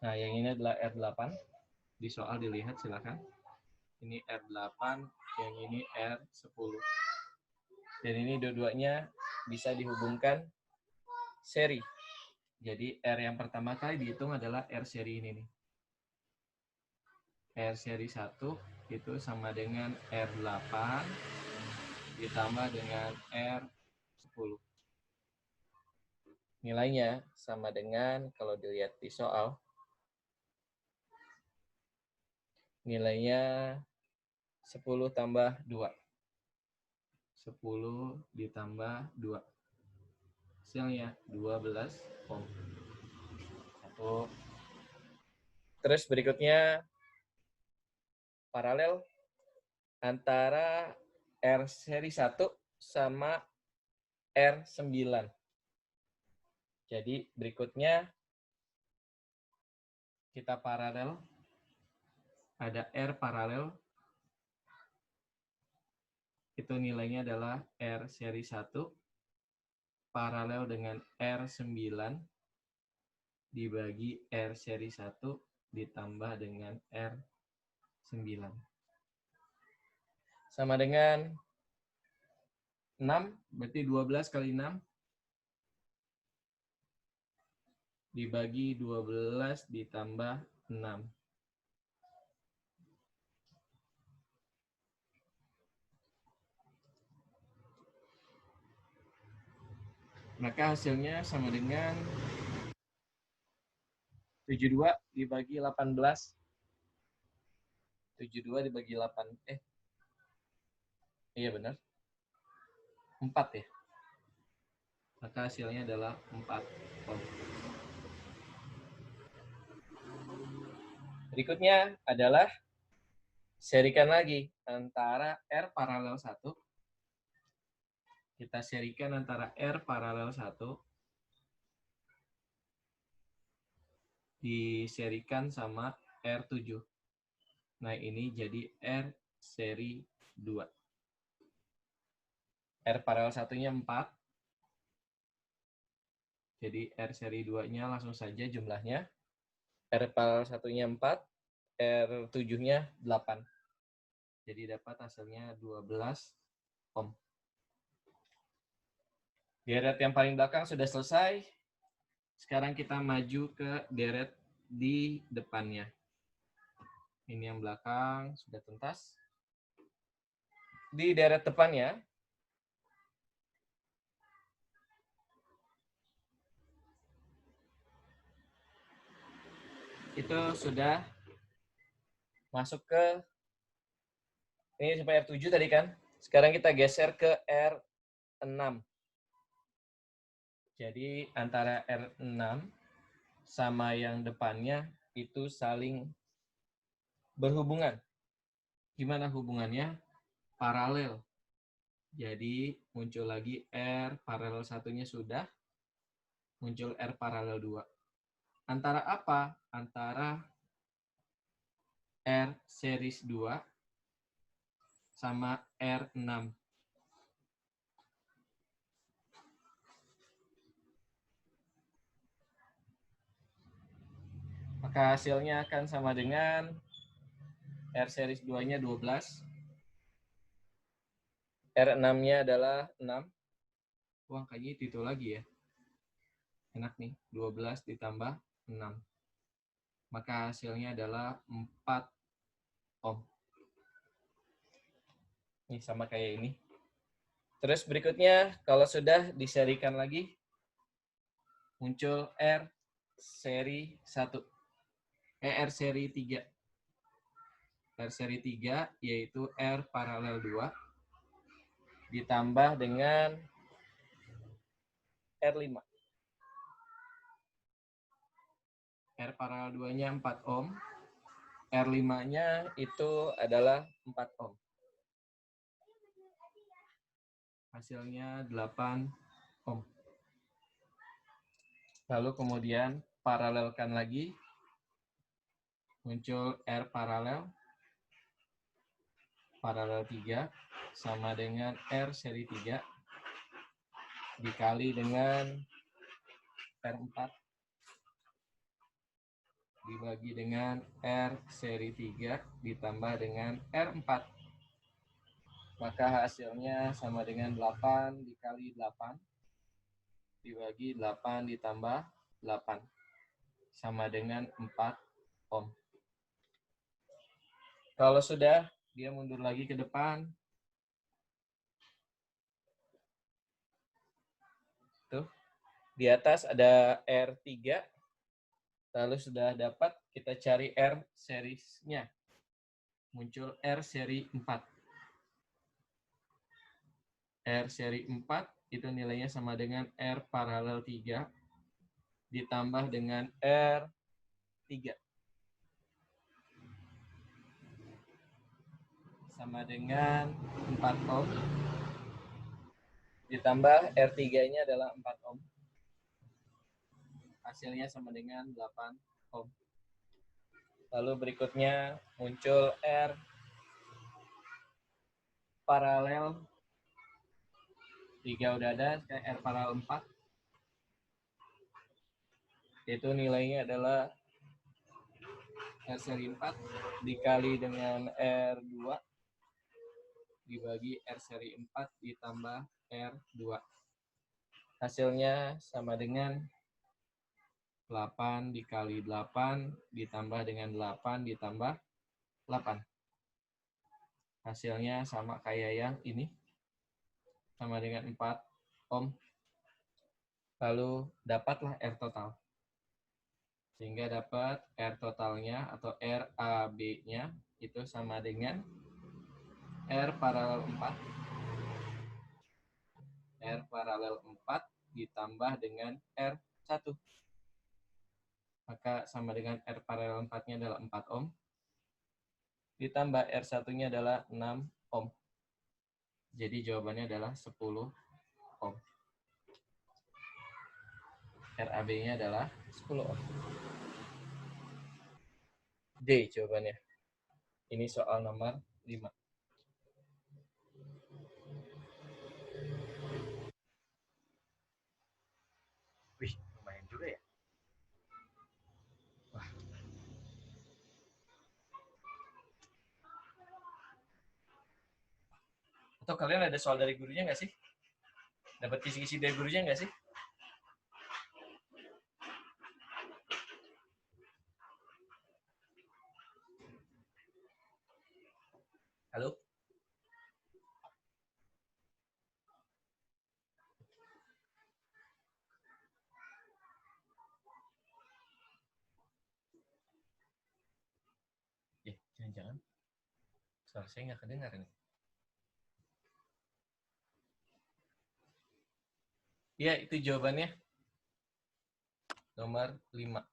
Nah, yang ini adalah R8. Di soal dilihat silakan. Ini R8, yang ini R10. Dan ini dua-duanya bisa dihubungkan seri. Jadi R yang pertama kali dihitung adalah R seri ini nih. R seri 1 itu sama dengan R8 ditambah dengan R10. Nilainya sama dengan, kalau dilihat di soal, nilainya 10 tambah 2. 10 ditambah 2. Hasilnya 12 ohm. Satu. Terus berikutnya paralel antara R seri 1 sama R9. Jadi berikutnya kita paralel. Ada R paralel. Itu nilainya adalah R seri 1 paralel dengan R9 dibagi R seri 1 ditambah dengan R9. Sama dengan 6, berarti 12 kali 6 dibagi 12 ditambah 6. Maka hasilnya sama dengan 72 dibagi 18. 72 dibagi 8. Iya benar. 4 ya. Maka hasilnya adalah 4 ohm. Berikutnya adalah serikan lagi antara R paralel 1. Kita serikan antara R paralel 1 diserikan sama R7. Nah, ini jadi R seri 2. R paralel 1-nya 4. Jadi R seri 2-nya langsung saja jumlahnya. R paralel 1-nya 4, R 7-nya 8. Jadi dapat hasilnya 12 ohm. Deret yang paling belakang sudah selesai. Sekarang kita maju ke deret di depannya. Ini yang belakang sudah tuntas. Di deret depannya, itu sudah masuk ke, ini sampai R7 tadi kan. Sekarang kita geser ke R6. Jadi antara R6 sama yang depannya itu saling berhubungan. Gimana hubungannya? Paralel. Jadi muncul lagi R paralel 1-nya sudah, muncul R paralel 2. Antara apa? Antara R series 2 sama R6. Maka hasilnya akan sama dengan R series 2-nya 12. R6-nya adalah 6. Wah, kayaknya itu lagi ya. Enak nih, 12 ditambah 6. Maka hasilnya adalah 4 ohm. Ini sama kayak ini. Terus berikutnya, kalau sudah diserikan lagi, muncul R seri 1. R seri 3. R seri 3 yaitu R paralel 2 ditambah dengan R5. R paralel 2-nya 4 ohm. R5-nya itu adalah 4 ohm. Hasilnya 8 ohm. Lalu kemudian paralelkan lagi. Muncul R paralel 3 sama dengan R seri 3 dikali dengan R4 dibagi dengan R seri 3 ditambah dengan R4. Maka hasilnya sama dengan 8 dikali 8 dibagi 8 ditambah 8 sama dengan 4 ohm. Kalau sudah, dia mundur lagi ke depan. Tuh, di atas ada R3. Lalu sudah dapat, kita cari R seriesnya. Muncul R seri 4. R seri 4 itu nilainya sama dengan R paralel 3 ditambah dengan R3. Sama dengan 4 ohm. Ditambah R3-nya adalah 4 ohm. Hasilnya sama dengan 8 ohm. Lalu berikutnya muncul R paralel 3 udah ada, R paralel 4. Itu nilainya adalah R seri 4 dikali dengan R2 dibagi R seri 4 ditambah R2. Hasilnya sama dengan 8 dikali 8 ditambah dengan 8 ditambah 8. Hasilnya sama kayak yang ini. Sama dengan 4 ohm. Lalu dapatlah R total. Sehingga dapat R totalnya atau RAB-nya itu sama dengan R paralel 4. R paralel 4 ditambah dengan R1. Maka sama dengan R paralel 4-nya adalah 4 ohm. Ditambah R1-nya adalah 6 ohm. Jadi jawabannya adalah 10 ohm. RAB-nya adalah 10 ohm. D jawabannya. Ini soal nomor 5. Wih, Atau kalian ada soal dari gurunya nggak sih? Dapat kisi-kisi dari gurunya nggak sih? Halo? Jangan-jangan suara saya nggak kedengar nih. Iya, itu jawabannya. Nomor 5.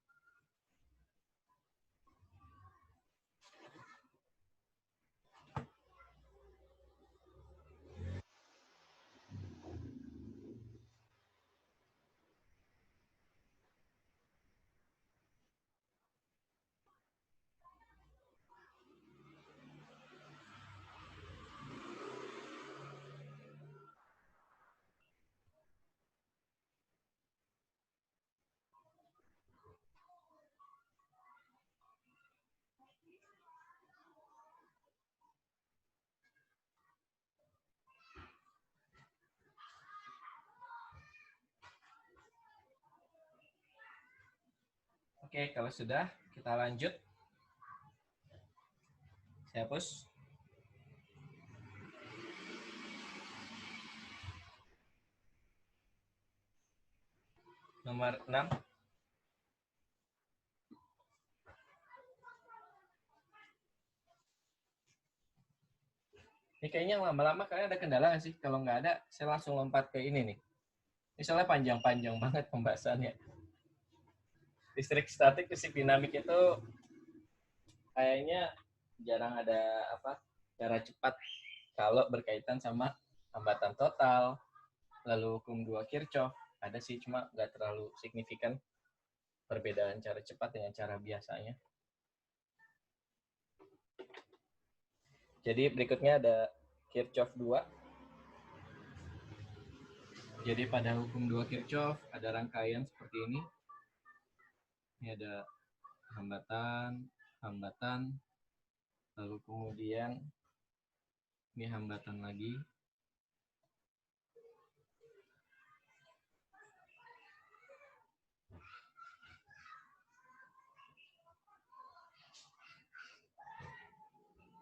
Oke, kalau sudah, kita lanjut. Saya hapus. Nomor 6. Ini kayaknya lama-lama kalian ada kendala nggak sih? Kalau nggak ada, saya langsung lompat ke ini nih. Misalnya panjang-panjang banget pembahasannya. Listrik statik, listrik dinamik itu kayaknya jarang ada cara cepat kalau berkaitan sama hambatan total, lalu hukum 2 Kirchhoff. Ada sih, cuma nggak terlalu signifikan perbedaan cara cepat dengan cara biasanya. Jadi berikutnya ada Kirchhoff 2. Jadi pada hukum 2 Kirchhoff ada rangkaian seperti ini. Ini ada hambatan, lalu kemudian ini hambatan lagi.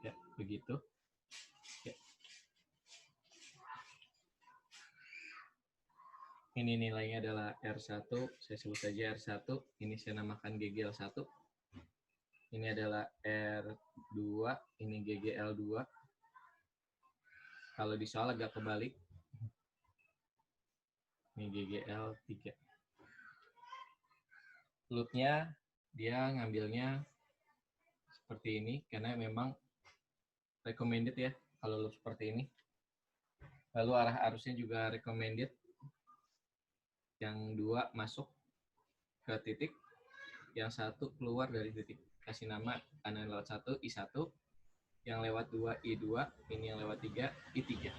Ya, begitu. Ya. Ini nilainya adalah R1, saya sebut saja R1, ini saya namakan GGL1. Ini adalah R2, ini GGL2. Kalau di soal agak kebalik. Ini GGL3. Loopnya, dia ngambilnya seperti ini, karena memang recommended ya, kalau loop seperti ini. Lalu arah arusnya juga recommended. Yang 2 masuk ke titik, yang 1 keluar dari titik. Kasih nama kanan lewat 1, I1, yang lewat 2, I2, ini yang lewat 3, I3.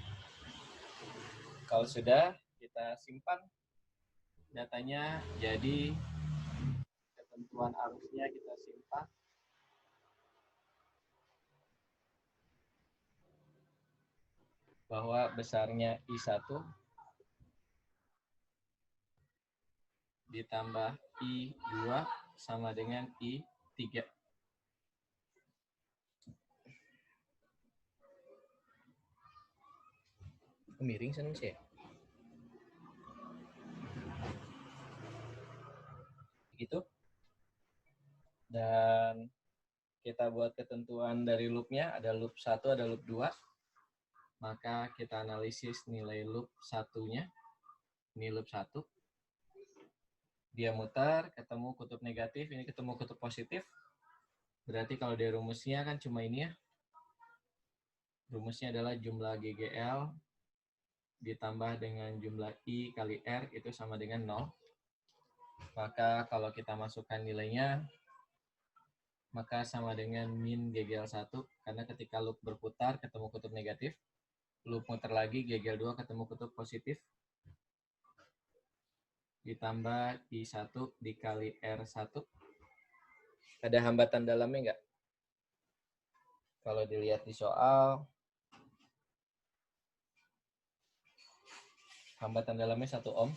Kalau sudah, kita simpan datanya, jadi ketentuan arusnya kita simpan. Bahwa besarnya I1 ditambah I2 sama dengan I3. Miring seneng sih ya? Gitu. Dan kita buat ketentuan dari loopnya, ada loop 1, ada loop 2. Maka kita analisis nilai loop 1-nya. Ini loop 1. Dia mutar, ketemu kutub negatif, ini ketemu kutub positif. Berarti kalau dari rumusnya kan cuma ini ya. Rumusnya adalah jumlah GGL ditambah dengan jumlah I kali R itu sama dengan 0. Maka kalau kita masukkan nilainya, maka sama dengan min GGL1, karena ketika loop berputar ketemu kutub negatif, loop muter lagi GGL2 ketemu kutub positif, ditambah I1 dikali R1. Ada hambatan dalamnya enggak? Kalau dilihat di soal, Hambatan dalamnya 1 ohm.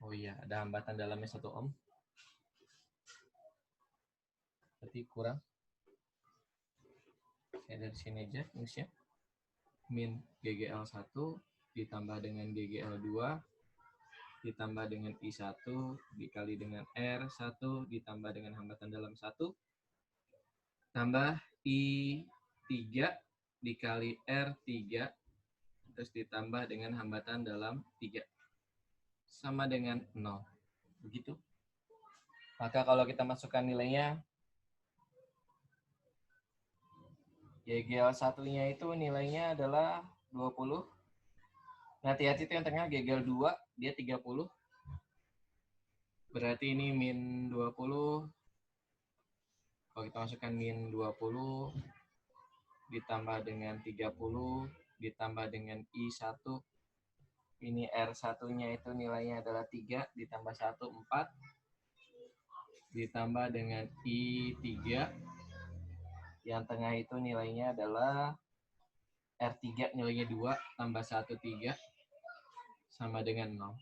Oh iya, ada hambatan dalamnya 1 ohm. Berarti kurang. Saya dari sini aja tulisnya. Min GGL1 ditambah dengan GGL2 ditambah dengan I1 dikali dengan R1 ditambah dengan hambatan dalam 1 tambah I3 dikali R3 terus ditambah dengan hambatan dalam 3 sama dengan 0. Begitu. Maka kalau kita masukkan nilainya, GGL satunya itu nilainya adalah 20. Nah, hati-hati itu yang tengah GGL 2, dia 30. Berarti ini min 20. Kalau kita masukkan min 20 ditambah dengan 30 ditambah dengan I1. Ini R1-nya itu nilainya adalah 3 ditambah 1, 4. Ditambah dengan I3. Yang tengah itu nilainya adalah R3 nilainya 2 tambah 1, 3 sama dengan 0.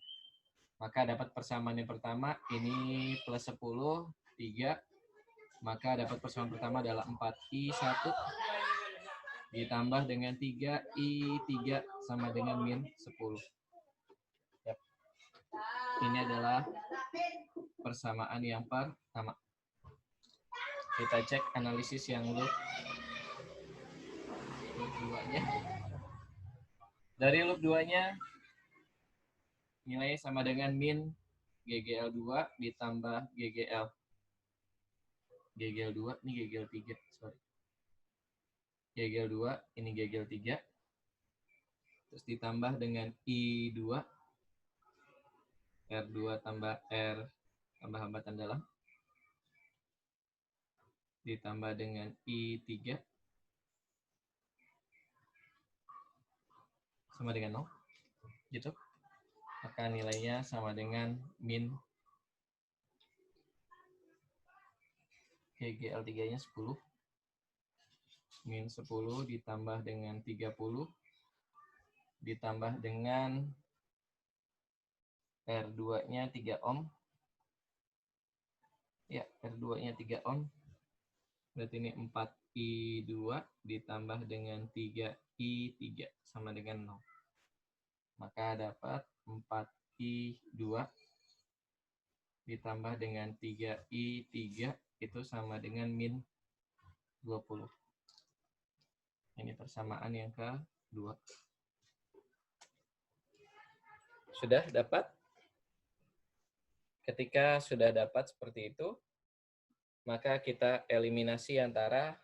Maka dapat persamaan yang pertama ini plus 10, 3. Maka dapat persamaan pertama adalah 4I1 ditambah dengan 3I3 sama dengan min 10. Yap. Ini adalah persamaan yang pertama. Kita cek analisis yang loop 2-nya. Dari loop 2-nya nilainya sama dengan min GGL2 ditambah GGL2, ini GGL3, sorry. GGL2, ini GGL3. Terus ditambah dengan I2, R2 tambah R, tambah hambatan dalam. Ditambah dengan I3. Sama dengan 0. Gitu. Maka nilainya sama dengan min GGL3-nya 10. Min 10 ditambah dengan 30 ditambah dengan R2-nya 3 ohm. Ya, R2-nya 3 ohm. Berarti ini 4I2 ditambah dengan 3I3 sama dengan 0. Maka dapat 4I2 ditambah dengan 3I3 itu sama dengan min 20. Ini persamaan yang kedua. Sudah dapat? Ketika sudah dapat seperti itu, maka kita eliminasi antara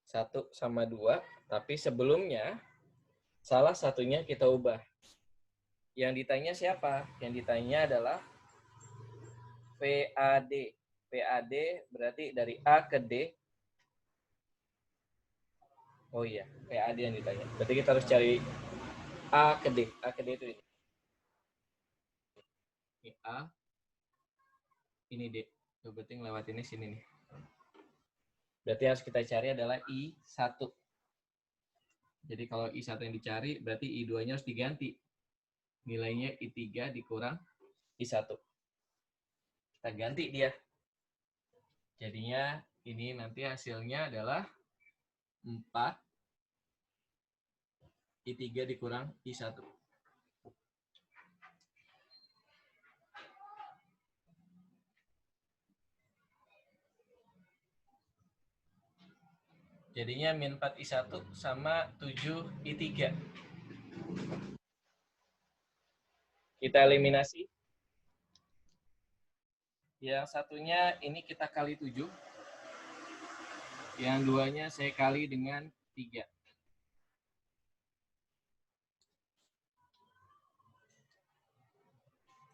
1 sama 2, tapi sebelumnya salah satunya kita ubah. Yang ditanya siapa? Yang ditanya adalah PAD. PAD berarti dari A ke D. Oh iya, PAD yang ditanya. Berarti kita harus cari A ke D. A ke D itu ini. Ini A, ini D. Berarti ngelewatinnya sini nih. Berarti harus kita cari adalah I1. Jadi kalau I1 yang dicari, berarti I2-nya harus diganti. Nilainya I3 dikurang I1. Kita ganti dia. Jadinya ini nanti hasilnya adalah 4 I3 dikurang I1. Jadinya min 4 I1 sama 7 I3. Kita eliminasi. Yang satunya ini kita kali 7. Yang duanya saya kali dengan 3.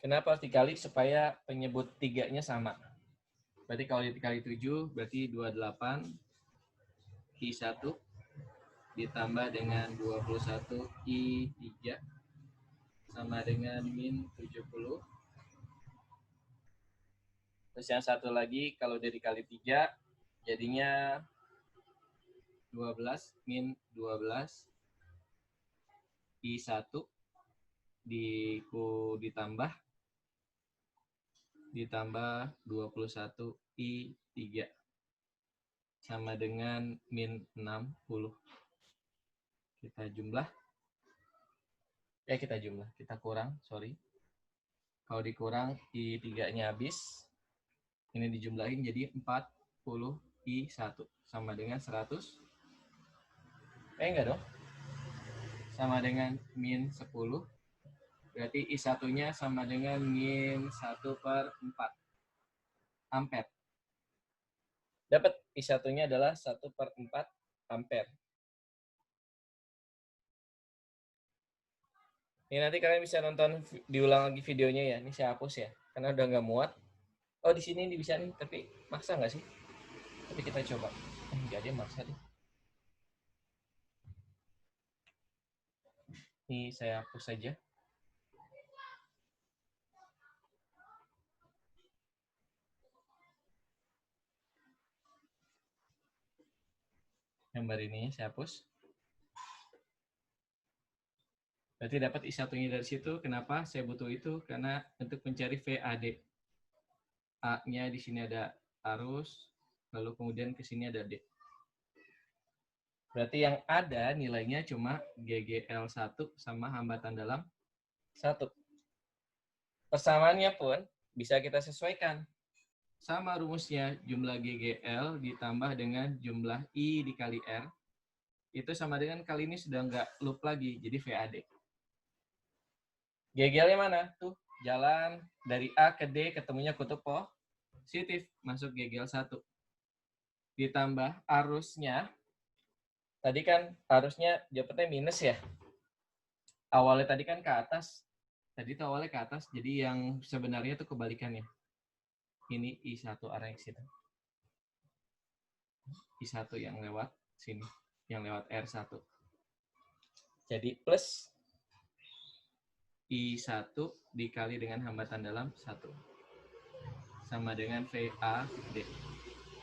Kenapa harus dikali? Supaya penyebut 3-nya sama. Berarti kalau dikali 7, berarti 28 I1 ditambah dengan 21 I3 sama dengan min 70. Terus yang satu lagi, kalau udah dikali 3, jadinya 12 min 12 I1 ditambah 21 I3 sama dengan min 60. Kita kurang, sorry. Kalau dikurang I3-nya habis, ini dijumlahin jadi 40 I1 sama dengan 100. Enggak dong. Sama dengan min 10. Berarti I1-nya sama dengan min 1/4 ampere. Dapat I1-nya adalah 1/4 ampere. Ini nanti kalian bisa nonton diulang lagi videonya ya. Ini saya hapus ya, karena udah nggak muat. Oh, di sini bisa nih, tapi maksa nggak sih? Tapi kita coba. Nggak, dia maksa deh. Ini saya hapus saja. Gambar ini saya hapus. Berarti dapat I1-nya dari situ. Kenapa saya butuh itu? Karena untuk mencari VAD. A-nya di sini ada arus, lalu kemudian ke sini ada D. Berarti yang ada nilainya cuma GGL1 sama hambatan dalam 1. Persamaannya pun bisa kita sesuaikan. Sama rumusnya, jumlah GGL ditambah dengan jumlah I dikali R. Itu sama dengan kali ini sudah nggak loop lagi, jadi VAD. GGL-nya mana? Tuh, jalan dari A ke D ketemunya kutub positif, masuk GGL1. Ditambah arusnya, tadi kan arusnya jawabannya minus ya. Awalnya tadi kan ke atas. Tadi itu awalnya ke atas, jadi yang sebenarnya itu kebalikannya. Ini I1 arah exit. I1 yang lewat sini, yang lewat R1. Jadi plus I1 dikali dengan hambatan dalam 1. Sama dengan VAD.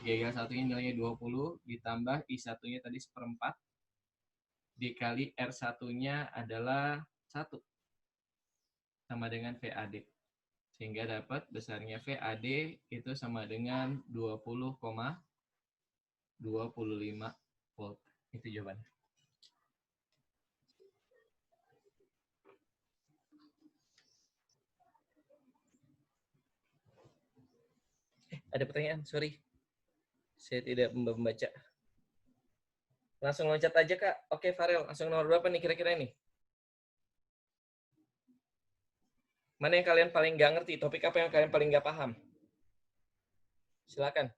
GGL 1-nya nilainya 20, ditambah I1-nya tadi 1/4, dikali R1-nya adalah 1. Sama dengan VAD. Sehingga dapat besarnya VAD itu sama dengan 20,25 volt. Itu jawabannya. Ada pertanyaan? Sorry. Saya tidak membaca. Langsung loncat aja, Kak. Oke, Farel. Langsung nomor berapa nih kira-kira ini? Mana yang kalian paling nggak ngerti? Topik apa yang kalian paling nggak paham? Silakan.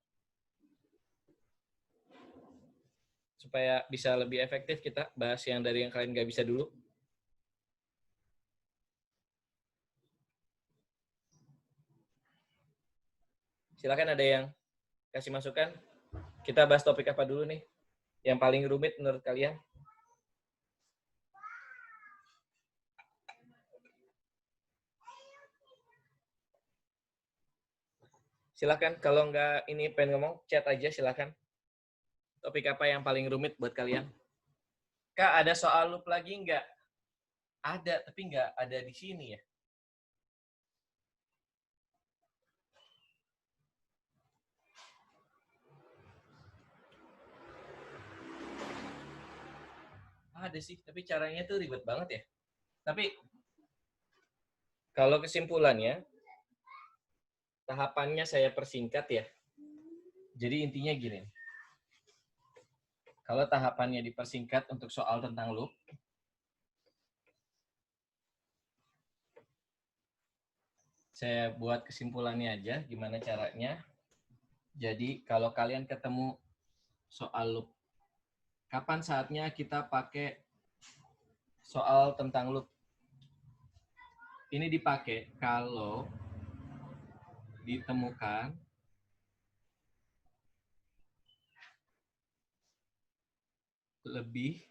Supaya bisa lebih efektif kita bahas yang dari yang kalian nggak bisa dulu. Silakan, ada yang kasih masukan. Kita bahas topik apa dulu nih? Yang paling rumit menurut kalian? Silakan, kalau nggak ini pengen ngomong, chat aja silakan. Topik apa yang paling rumit buat kalian? Kak, ada soal loop lagi nggak? Ada, tapi nggak ada di sini ya. Ada sih, tapi caranya tuh ribet banget ya. Tapi kalau kesimpulannya, tahapannya saya persingkat ya. Jadi intinya gini. Kalau tahapannya dipersingkat untuk soal tentang loop, saya buat kesimpulannya aja, gimana caranya. Jadi kalau kalian ketemu soal loop, kapan saatnya kita pakai soal tentang loop? Ini dipakai kalau ditemukan lebih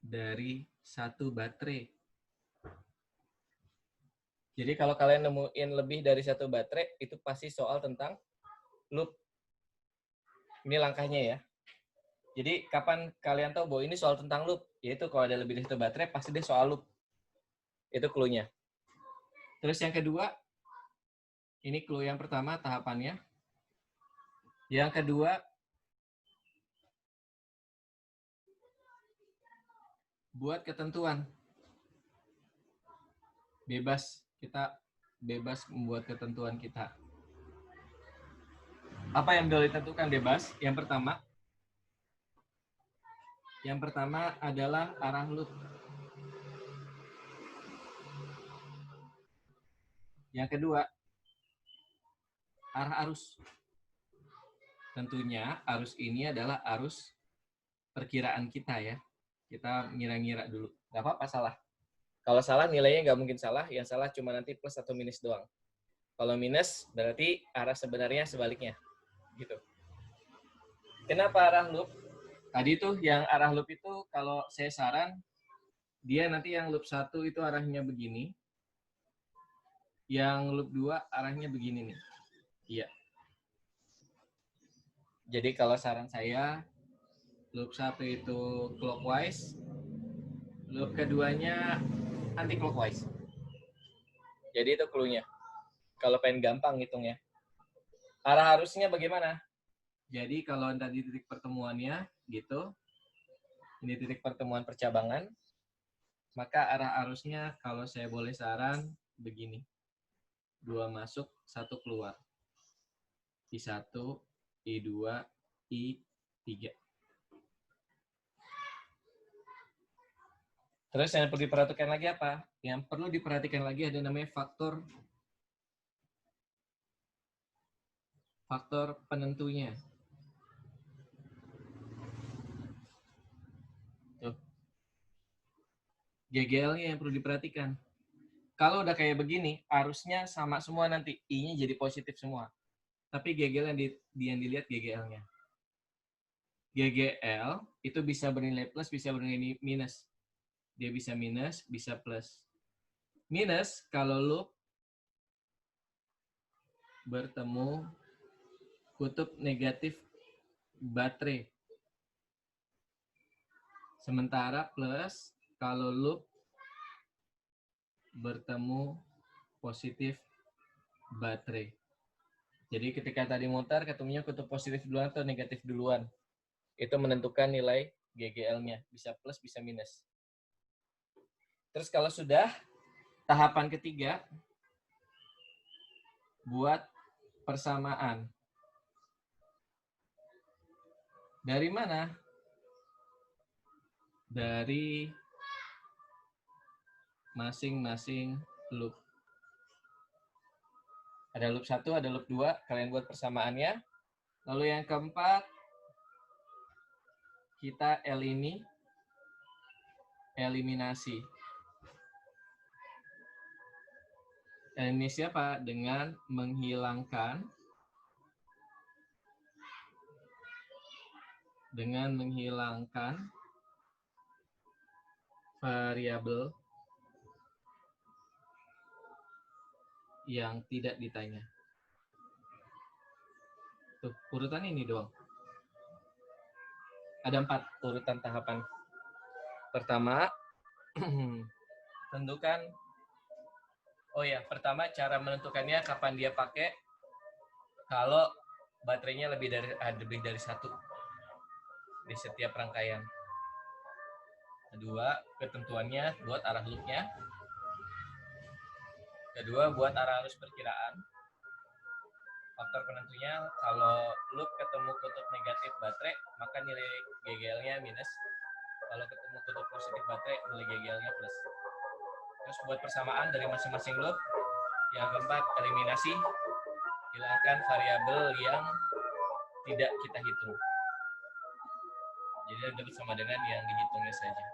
dari satu baterai. Jadi kalau kalian nemuin lebih dari satu baterai, itu pasti soal tentang loop. Ini langkahnya ya. Jadi kapan kalian tahu bahwa ini soal tentang loop? Yaitu kalau ada lebih dari satu baterai, pasti dia soal loop. Itu clue-nya. Terus yang kedua, ini clue yang pertama tahapannya. Yang kedua, buat ketentuan. Bebas, kita bebas membuat ketentuan kita. Apa yang boleh ditentukan bebas? Yang pertama adalah arah loop. Yang kedua, arah arus. Tentunya arus ini adalah arus perkiraan kita ya. Kita ngira-ngira dulu. Nggak apa-apa salah. Kalau salah nilainya nggak mungkin salah. Yang salah cuma nanti plus atau minus doang. Kalau minus berarti arah sebenarnya sebaliknya. Gitu. Kenapa arah loop? Tadi tuh yang arah loop itu kalau saya saran, dia nanti yang loop 1 itu arahnya begini. Yang loop 2 arahnya begini nih. Iya. Jadi kalau saran saya, loop 1 itu clockwise, loop keduanya anti clockwise. Jadi itu clue-nya. Kalau pengen gampang ngitungnya. Arah arusnya bagaimana? Jadi kalau tadi titik pertemuannya gitu, ini titik pertemuan percabangan, maka arah arusnya kalau saya boleh saran begini. 2 masuk, 1 keluar. I1, I2, I3. Terus yang perlu diperhatikan lagi apa? Yang perlu diperhatikan lagi ada namanya faktor penentunya. Tuh. GGL-nya yang perlu diperhatikan. Kalau udah kayak begini, arusnya sama semua nanti. I-nya jadi positif semua. Tapi GGL yang dilihat GGL-nya. GGL itu bisa bernilai plus, bisa bernilai minus. Dia bisa minus, bisa plus. Minus kalau loop bertemu kutub negatif baterai. Sementara plus kalau loop bertemu positif baterai. Jadi ketika tadi mutar ketemunya kutub positif duluan atau negatif duluan. Itu menentukan nilai GGL-nya. Bisa plus, bisa minus. Terus kalau sudah, tahapan ketiga, buat persamaan. Dari mana? Dari masing-masing loop. Ada loop 1, ada loop 2. Kalian buat persamaannya. Lalu yang keempat, kita eliminasi. Eliminasi apa? Dengan menghilangkan variabel yang tidak ditanya. Tuh, urutan ini doang. Ada 4 urutan tahapan. Pertama, tentukan. Oh ya, pertama cara menentukannya kapan dia pakai. Kalau baterainya lebih dari 1 di setiap rangkaian. Kedua, ketentuannya buat arah loopnya. Kedua, buat arah arus perkiraan. Faktor penentunya, kalau loop ketemu kutub negatif baterai, maka nilai GGL-nya minus. Kalau ketemu kutub positif baterai, nilai GGL-nya plus. Terus buat persamaan dari masing-masing loop. Yang keempat, eliminasi. Hilangkan variabel yang tidak kita hitung. Jadi dapat sama dengan yang dihitungnya saja.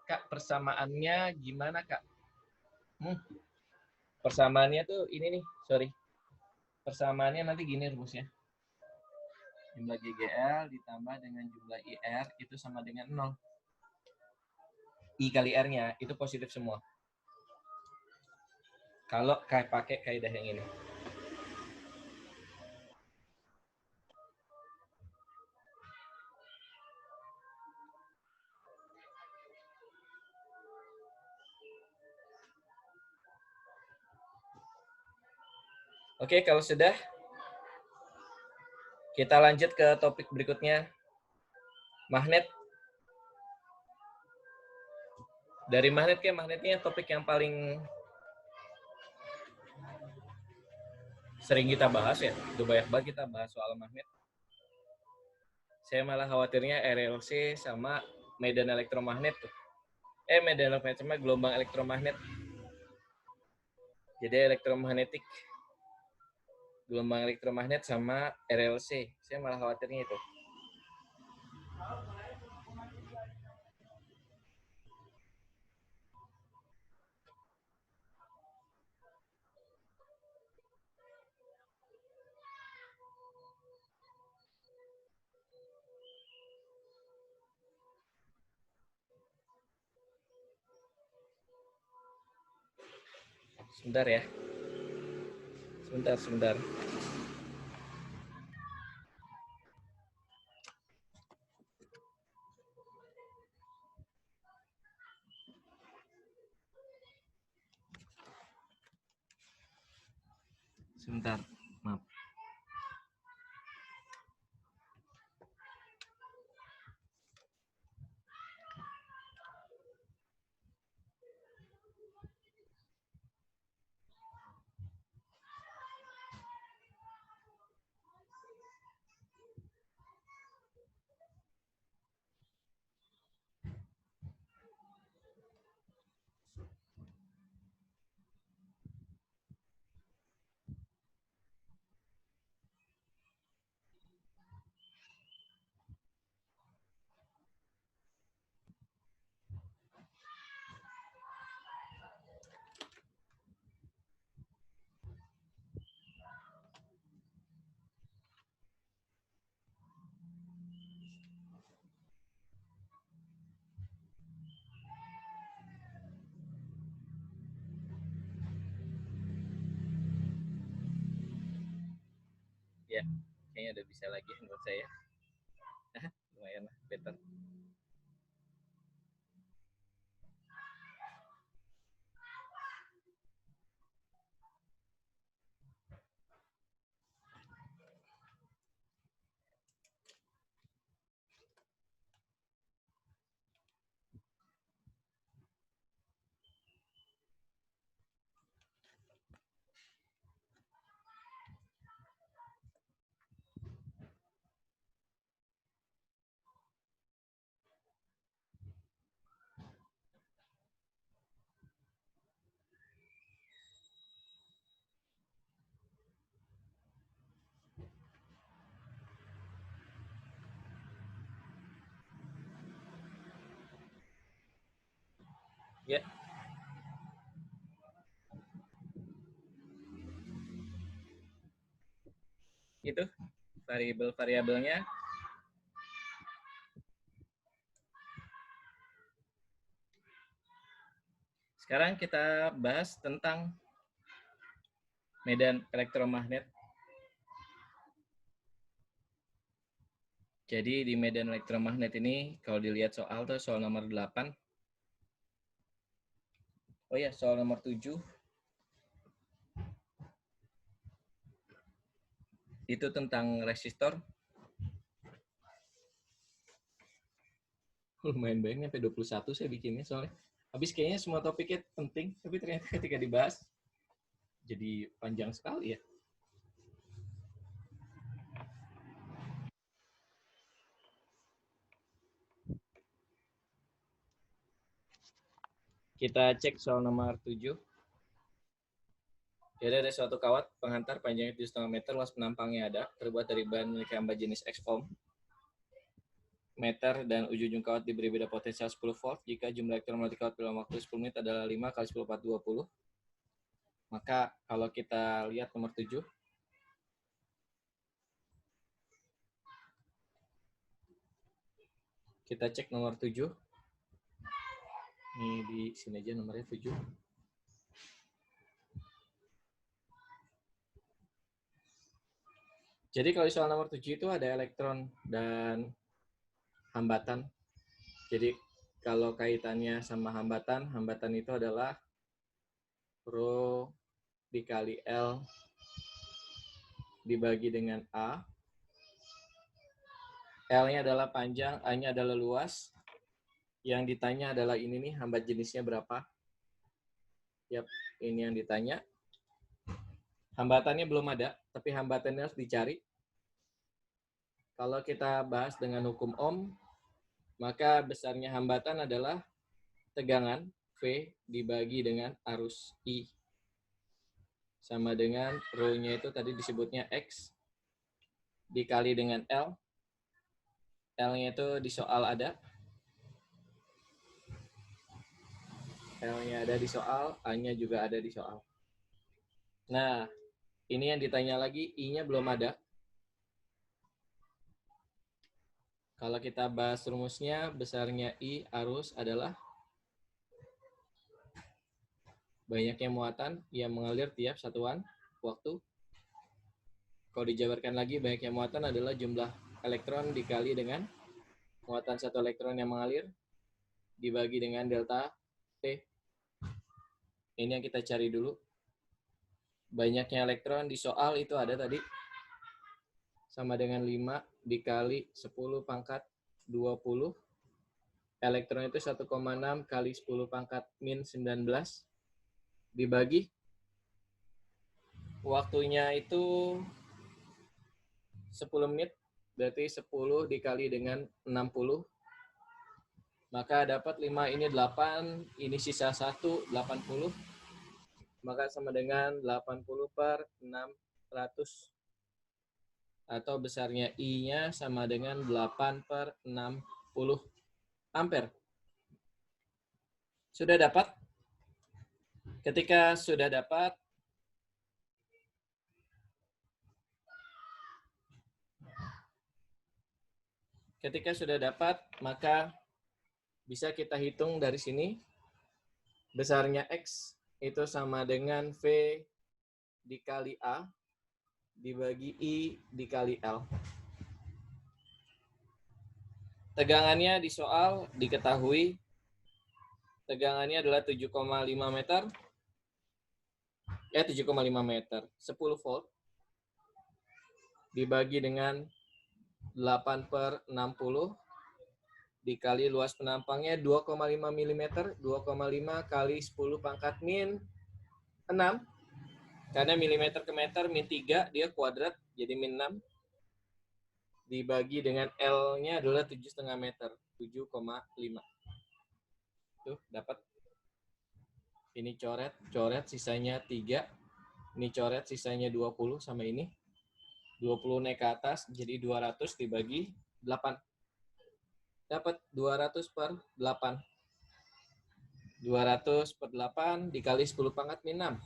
Kak, persamaannya gimana, Kak? Persamaannya tuh ini nih, sorry. Persamaannya nanti gini rumusnya. Jumlah GGL ditambah dengan jumlah IR itu sama dengan 0. I kali R-nya itu positif semua. Kalau pakai kaidah yang ini. Oke, kalau sudah, kita lanjut ke topik berikutnya. Magnet. Dari magnet ke magnetnya topik yang paling sering kita bahas ya. Udah banyak banget kita bahas soal magnet. Saya malah khawatirnya RLC sama medan elektromagnet tuh. Medan elektromagnet sama gelombang elektromagnet. Jadi elektromagnetik, gelombang elektromagnet sama RLC. Saya malah khawatirnya itu. Sebentar ya. Sebentar. Sebentar, maaf. Ya, kayaknya udah bisa lagi menurut saya. Lumayan lah, better. Ya. Itu variabel-variabelnya. Sekarang kita bahas tentang medan elektromagnet. Jadi di medan elektromagnet ini kalau dilihat soal tuh soal nomor 8. Oh ya, soal nomor 7. Itu tentang resistor. Lumayan banyak sampai 21 saya bikinnya soalnya. Habis kayaknya semua topiknya penting, tapi ternyata ketika dibahas jadi panjang sekali ya. Kita cek soal nomor 7. Jadi ada suatu kawat penghantar panjangnya 7,5 meter, luas penampangnya ada, terbuat dari bahan milik hamba jenis X ohm. Meter dan ujung kawat diberi beda potensial 10 volt. Jika jumlah elektromagnetik kawat dalam waktu 10 menit adalah 5 kali 10 4 20. Maka kalau kita lihat nomor 7, Kita cek nomor 7. Ini di sini aja nomornya 7. Jadi kalau soal nomor 7 itu ada elektron dan hambatan. Jadi kalau kaitannya sama hambatan, hambatan itu adalah Rho dikali L dibagi dengan A. L-nya adalah panjang, A-nya adalah luas. Yang ditanya adalah ini nih, hambat jenisnya berapa? Yap, ini yang ditanya. Hambatannya belum ada, tapi hambatannya harus dicari. Kalau kita bahas dengan hukum Ohm, maka besarnya hambatan adalah tegangan V dibagi dengan arus I. Sama dengan rho-nya itu tadi disebutnya X dikali dengan L. L-nya itu di soal ada. L-nya ada di soal, A-nya juga ada di soal. Nah, ini yang ditanya lagi, I-nya belum ada. Kalau kita bahas rumusnya, besarnya I arus adalah banyaknya muatan yang mengalir tiap satuan waktu. Kalau dijabarkan lagi, banyaknya muatan adalah jumlah elektron dikali dengan muatan satu elektron yang mengalir dibagi dengan delta T. Ini yang kita cari dulu. Banyaknya elektron di soal itu ada tadi. Sama dengan 5 dikali 10 pangkat 20. Elektron itu 1,6 kali 10 pangkat min 19. Dibagi. Waktunya itu 10 menit. Berarti 10 dikali dengan 60. Maka dapat 5, ini 8, ini sisa 1, 80. Maka sama dengan 80 per 600. Atau besarnya I-nya sama dengan 8 per 60 ampere. Sudah dapat? Ketika sudah dapat, maka bisa kita hitung dari sini. Besarnya X itu sama dengan V dikali A dibagi I dikali L. Tegangannya di soal diketahui. Tegangannya adalah 7,5 meter. 7,5 meter. 10 volt. Dibagi dengan 8 per 60. Dikali luas penampangnya 2,5 mm. 2,5 kali 10 pangkat min 6. Karena milimeter ke meter min 3, dia kuadrat, jadi min 6. Dibagi dengan L-nya adalah 7,5 meter. 7,5. Tuh, dapat. Ini coret, sisanya 3. Ini coret, sisanya 20 sama ini. 20 naik ke atas, jadi 200 dibagi 8. Dapat 200 per 8. 200 per 8 dikali 10 pangkat min 6.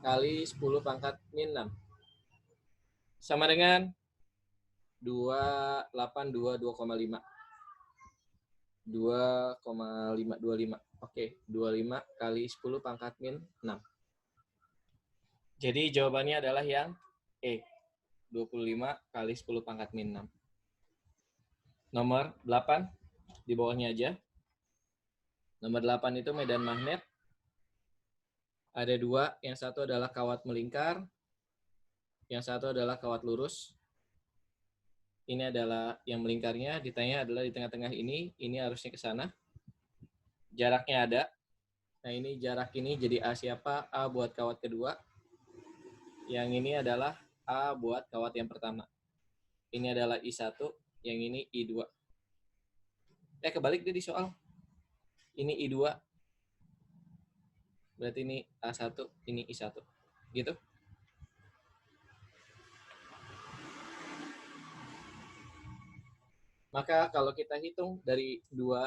Kali 10 pangkat min 6. Sama dengan 282, 2,5. 2,525. Oke, 25 kali 10 pangkat min 6. Jadi jawabannya adalah yang E. 25 kali 10 pangkat min 6. Nomor 8, di bawahnya aja. Nomor 8 itu medan magnet. Ada 2, yang satu adalah kawat melingkar, yang satu adalah kawat lurus. Ini adalah yang melingkarnya, ditanya adalah di tengah-tengah ini arusnya ke sana. Jaraknya ada. Nah ini jarak ini jadi A siapa? A buat kawat kedua. Yang ini adalah A buat kawat yang pertama. Ini adalah I1, yang ini I2. Kebalik dia di soal. Ini I2. Berarti ini A1, ini I1. Gitu. Maka kalau kita hitung dari 2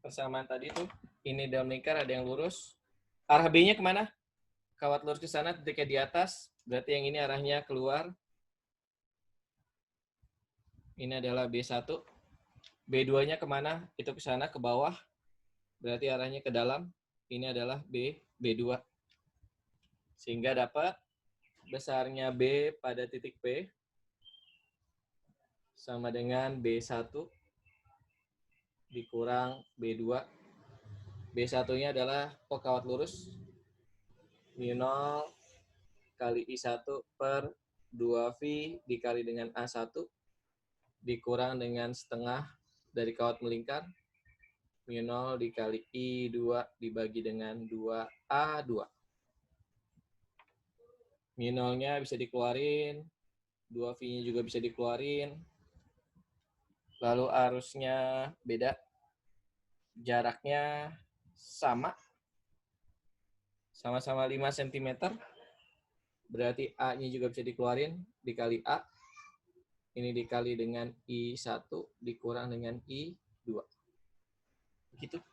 persamaan tadi tuh, ini dalam lingkar ada yang lurus. Arah B-nya kemana? Kawat lurus ke sana, titiknya di atas. Berarti yang ini arahnya keluar. Ini adalah B1. B2-nya kemana? Itu ke sana, ke bawah. Berarti arahnya ke dalam. Ini adalah B2. Sehingga dapat besarnya B pada titik P sama dengan B1 dikurang B2. B1-nya adalah kawat lurus. Mu0 kali I1 per 2V dikali dengan A1 dikurang dengan setengah dari kawat melingkar. Mu0 dikali I2 dibagi dengan 2A2. Mu0-nya bisa dikeluarin, 2V-nya juga bisa dikeluarin. Lalu arusnya beda. Jaraknya sama. Sama-sama 5 cm. Berarti A-nya juga bisa dikeluarin, dikali A. Ini dikali dengan I1 dikurang dengan I2. Begitu.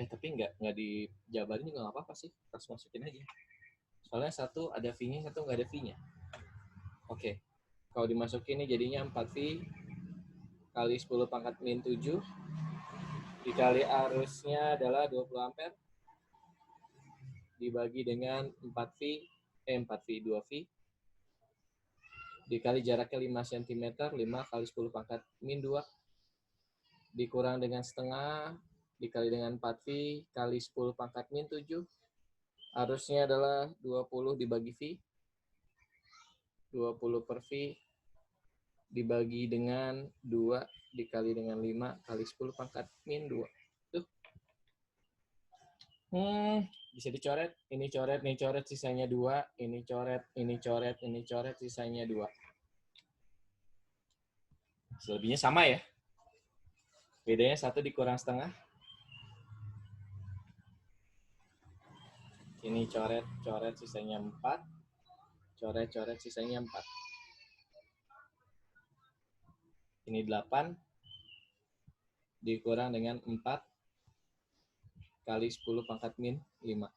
Tapi nggak dijabarin juga nggak apa-apa sih. Harus masukin aja. Soalnya satu ada V-nya, satu nggak ada V-nya. Oke. Kalau dimasukin ini jadinya 4V kali 10 pangkat min 7 dikali arusnya adalah 20 ampere dibagi dengan 4V 2V dikali jaraknya 5 cm, 5 kali 10 pangkat min 2 dikurang dengan setengah dikali dengan 4V kali 10 pangkat min 7. Arusnya adalah 20 dibagi V. 20 per V dibagi dengan 2 dikali dengan 5 kali 10 pangkat min 2. Tuh. Bisa dicoret. Ini coret, sisanya 2. Ini coret, sisanya 2. Selebihnya sama ya. Bedanya 1 dikurang setengah. Ini coret, sisanya 4. Coret, sisanya 4. Ini 8 dikurang dengan 4 kali 10 pangkat min 5.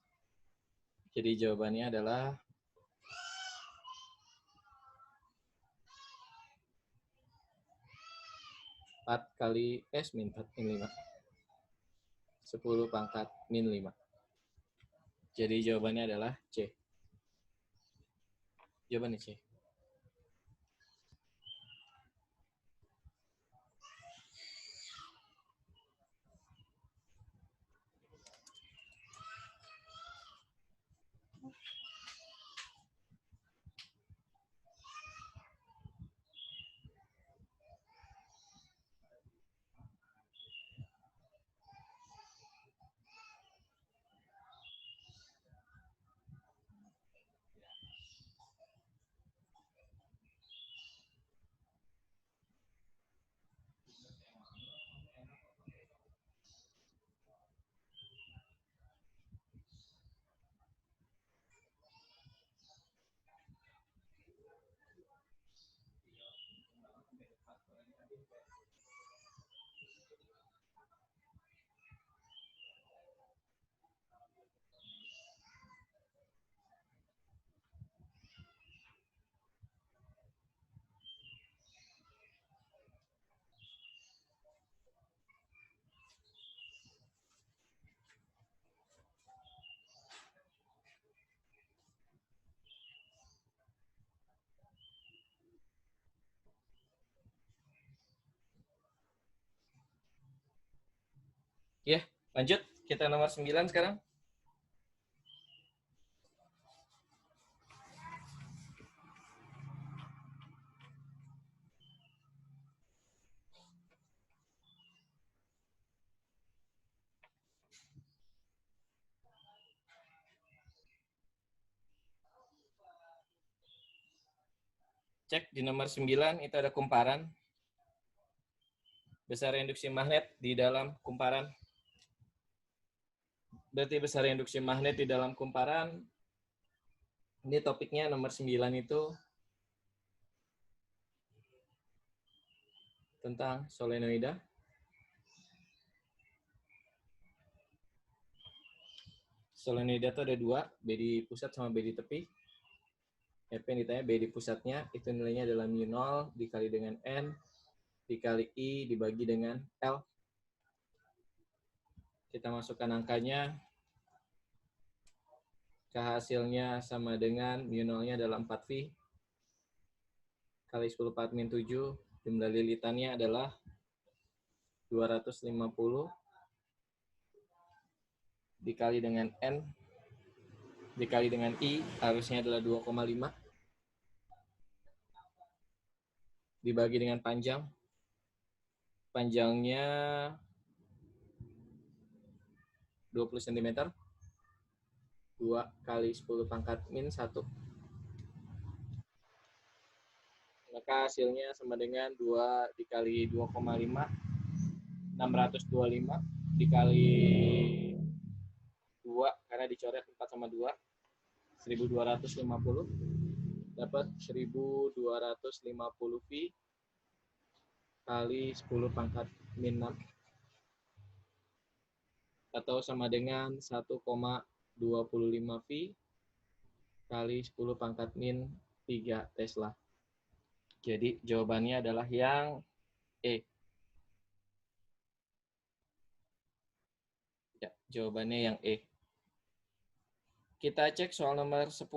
Jadi jawabannya adalah 4 kali min 4 min 5. 10 pangkat min 5. Jadi jawabannya adalah C. Jawabannya C. Ya, lanjut. Kita nomor 9 sekarang. Cek di nomor 9 itu ada kumparan. Besar induksi magnet di dalam kumparan. Berarti besar induksi magnet di dalam kumparan. Ini topiknya nomor 9 itu tentang solenoida. Solenoida itu ada 2, B di pusat sama B di tepi. EP ditanya B di pusatnya, itu nilainya adalah mu0 dikali dengan N, dikali I, dibagi dengan L. Kita masukkan angkanya, hasilnya sama dengan mu0-nya adalah 4V, kali 10 4 min 7, jumlah lilitannya adalah 250, dikali dengan N, dikali dengan I, harusnya adalah 2,5, dibagi dengan panjang, panjangnya 20 cm, 2 kali 10 pangkat min 1. Maka hasilnya sama dengan 2 dikali 2,5, 625, dikali 2, karena dicoret 4 sama 2, 1250, dapat 1250 V kali 10 pangkat min 6, atau sama dengan 1,25 V kali 10 pangkat min 3 Tesla. Jadi jawabannya adalah yang E. Ya, jawabannya yang E. Kita cek soal nomor 10.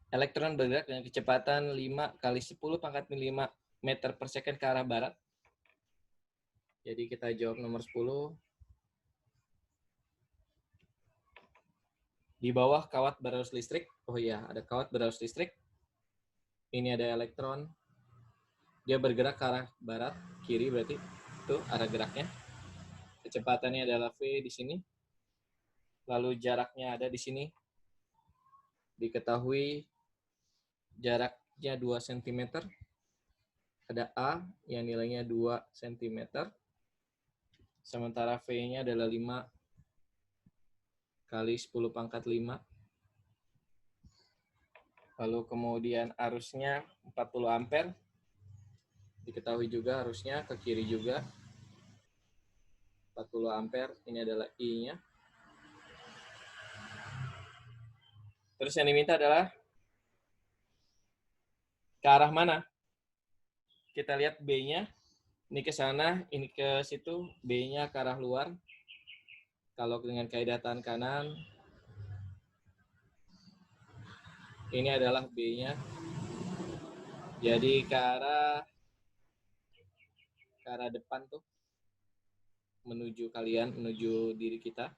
Elektron bergerak dengan kecepatan 5 kali 10 pangkat min 5 meter per second ke arah barat. Jadi kita jawab nomor 10. Di bawah kawat berarus listrik. Oh iya, ada kawat berarus listrik. Ini ada elektron. Dia bergerak ke arah barat, kiri berarti. Itu arah geraknya. Kecepatannya adalah V di sini. Lalu jaraknya ada di sini. Diketahui jaraknya 2 cm. Ada A yang nilainya 2 cm. Sementara V-nya adalah 5 kali 10 pangkat 5. Lalu kemudian arusnya 40 ampere. Diketahui juga arusnya ke kiri juga. 40 ampere, ini adalah I-nya. Terus yang diminta adalah ke arah mana? Kita lihat B-nya. Ini ke sana, ini ke situ. B-nya ke arah luar. Kalau dengan kaidah tangan kanan, ini adalah B-nya. Jadi ke arah depan tuh. Menuju kalian, menuju diri kita.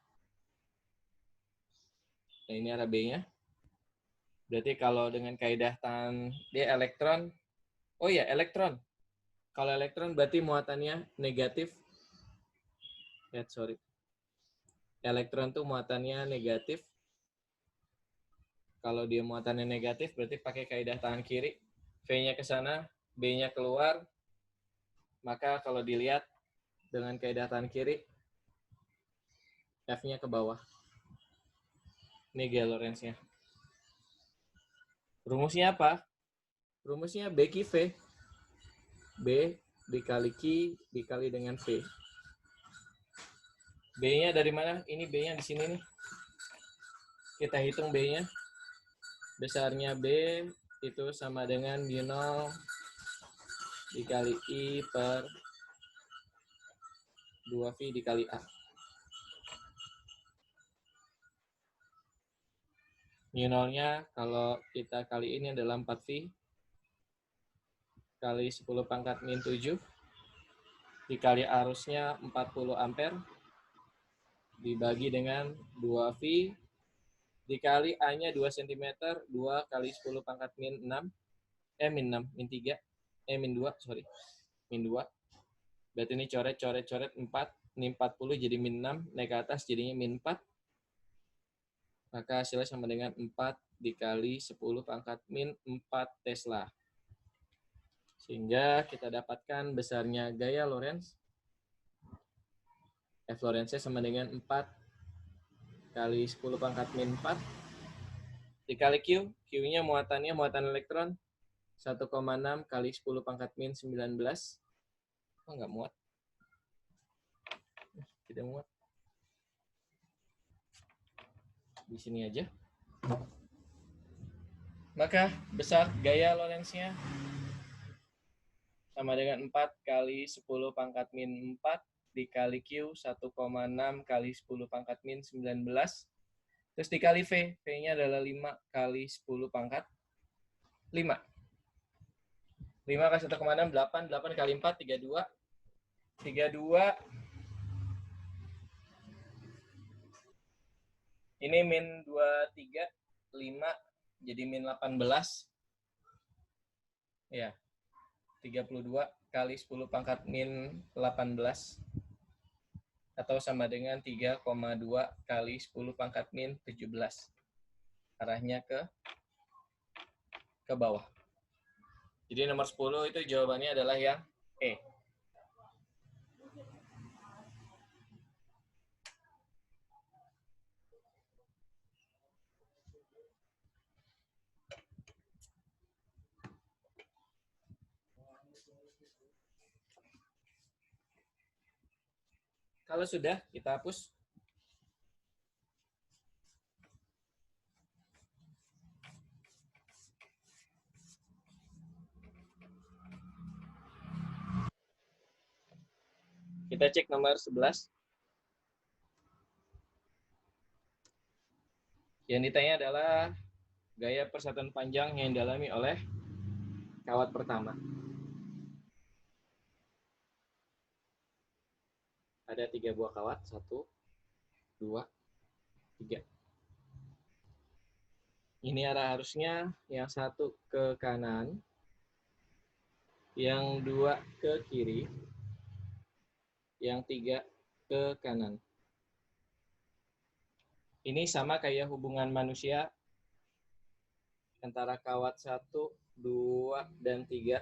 Nah, ini arah B-nya. Berarti kalau dengan kaidah tangan, dia elektron. Oh iya, elektron. Kalau elektron berarti muatannya negatif. Sorry. Elektron tuh muatannya negatif. Kalau dia muatannya negatif berarti pakai kaidah tangan kiri. V-nya ke sana, B-nya keluar. Maka kalau dilihat dengan kaidah tangan kiri, F-nya ke bawah. Ini gaya Lorentz-nya. Rumusnya apa? Rumusnya B Q V. B dikali Q dikali dengan V. B-nya dari mana? Ini B-nya di sini nih. Kita hitung B-nya. Besarnya B itu sama dengan mu0 dikali I per 2V dikali A. Mu0-nya kalau kita kali ini adalah 4V kali 10 pangkat min 7 dikali arusnya 40 ampere dibagi dengan 2V dikali A-nya 2 cm, 2 kali 10 pangkat min 6, min 6, min 3, min 2, sorry, min 2. Berarti ini coret, 4, ini 40 jadi min 6, naik ke atas jadinya min 4. Maka hasilnya sama dengan 4 dikali 10 pangkat min 4 Tesla. Sehingga kita dapatkan besarnya gaya Lorentz. F Lorentz-nya sama dengan 4 kali 10 pangkat min 4 dikali Q. Q-nya muatan elektron 1,6 kali 10 pangkat min 19. Oh, nggak muat. Tidak muat. Di sini aja. Maka besar gaya Lorentz-nya sama dengan 4 kali 10 pangkat min 4 dikali Q 1,6 kali 10 pangkat min 19. Terus dikali V. V-nya adalah 5 kali 10 pangkat 5. 5 kali 1,6, 8. 8 kali 4, 32. 32. Ini min 23. 5. Jadi min 18. Ya. 32 kali 10 pangkat min 18. Atau sama dengan 3,2 kali 10 pangkat min 17. Arahnya ke bawah. Jadi nomor 10 itu jawabannya adalah yang E. Kalau sudah, kita hapus. Kita cek nomor 11. Yang ditanya adalah gaya persatuan panjang yang dialami oleh kawat pertama. Ada 3 buah kawat, 1, 2, 3. Ini arah arusnya, yang 1 ke kanan, yang 2 ke kiri, yang 3 ke kanan. Ini sama kayak hubungan manusia antara kawat 1, 2, dan 3.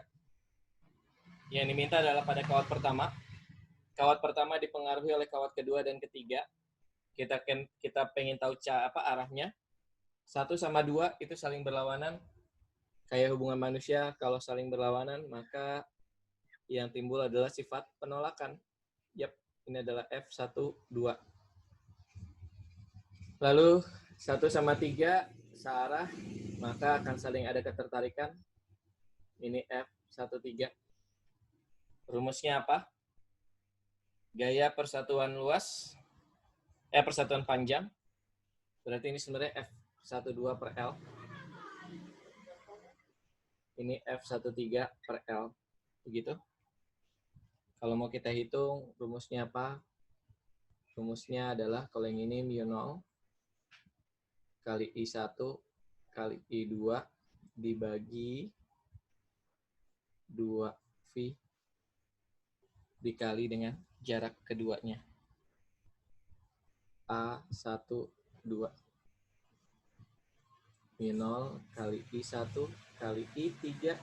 Yang diminta adalah pada kawat pertama. Kawat pertama dipengaruhi oleh kawat kedua dan ketiga. Kita pengen tahu arahnya. 1 sama 2 itu saling berlawanan. Kayak hubungan manusia, kalau saling berlawanan, maka yang timbul adalah sifat penolakan. Yap, ini adalah F1, 2. Lalu 1 sama 3 searah, maka akan saling ada ketertarikan. Ini F1, 3. Rumusnya apa? Gaya persatuan persatuan panjang. Berarti ini sebenarnya F12 per L. Ini F13 per L. Begitu. Kalau mau kita hitung, rumusnya apa? Rumusnya adalah kalau yang ini mu0 kali I1 kali I2 dibagi 2V dikali dengan jarak keduanya. A1, 2. mu0 kali I1 kali I3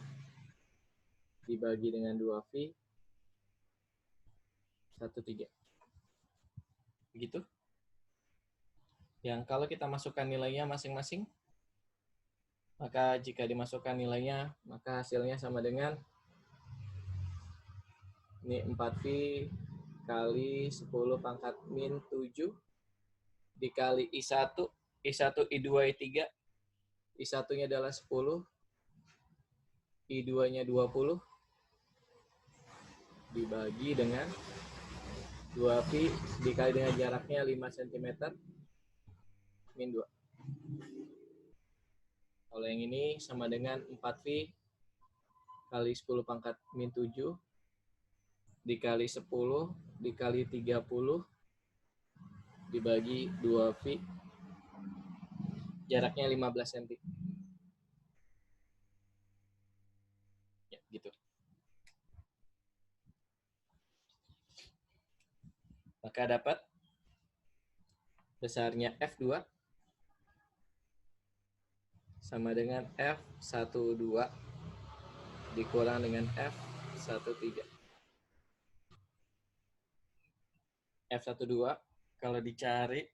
dibagi dengan 2V 1,3. Begitu. Yang kalau kita masukkan nilainya masing-masing, maka jika dimasukkan nilainya, maka hasilnya sama dengan ini 4V kali 10 pangkat min 7 dikali I1, I1, I2, I3. I1-nya adalah 10, I2-nya 20, dibagi dengan 2V dikali dengan jaraknya 5 cm, min 2. Kalau yang ini sama dengan 4V kali 10 pangkat min 7 dikali 10 dikali 30 dibagi 2V jaraknya 15 cm. Ya, gitu. Maka dapat besarnya F2 sama dengan F12 dikurang dengan F13. F12 kalau dicari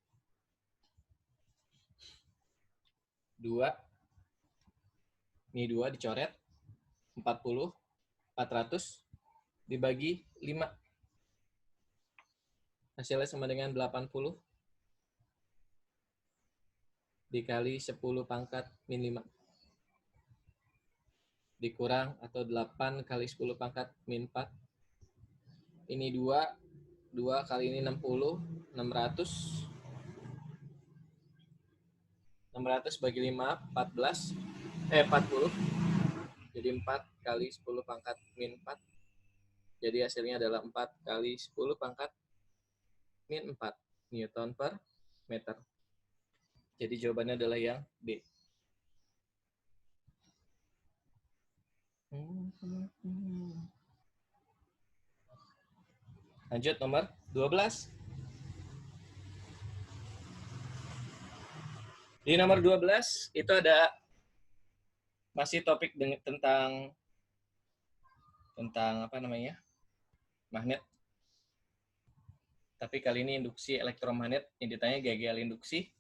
2, ini 2 dicoret, 40, 400 dibagi 5. Hasilnya sama dengan 80 dikali 10 pangkat min 5. dikurang atau 8 kali 10 pangkat min 4. Ini 2 kali ini 60, 600. 600 bagi 5, 40. Jadi 4 kali 10 pangkat min 4. Jadi hasilnya adalah 4 kali 10 pangkat min 4 Newton per meter. Jadi jawabannya adalah yang B. Lanjut nomor 12. Di nomor 12 itu ada masih topik tentang apa namanya? Magnet. Tapi kali ini induksi elektromagnet yang ditanya GGL induksi.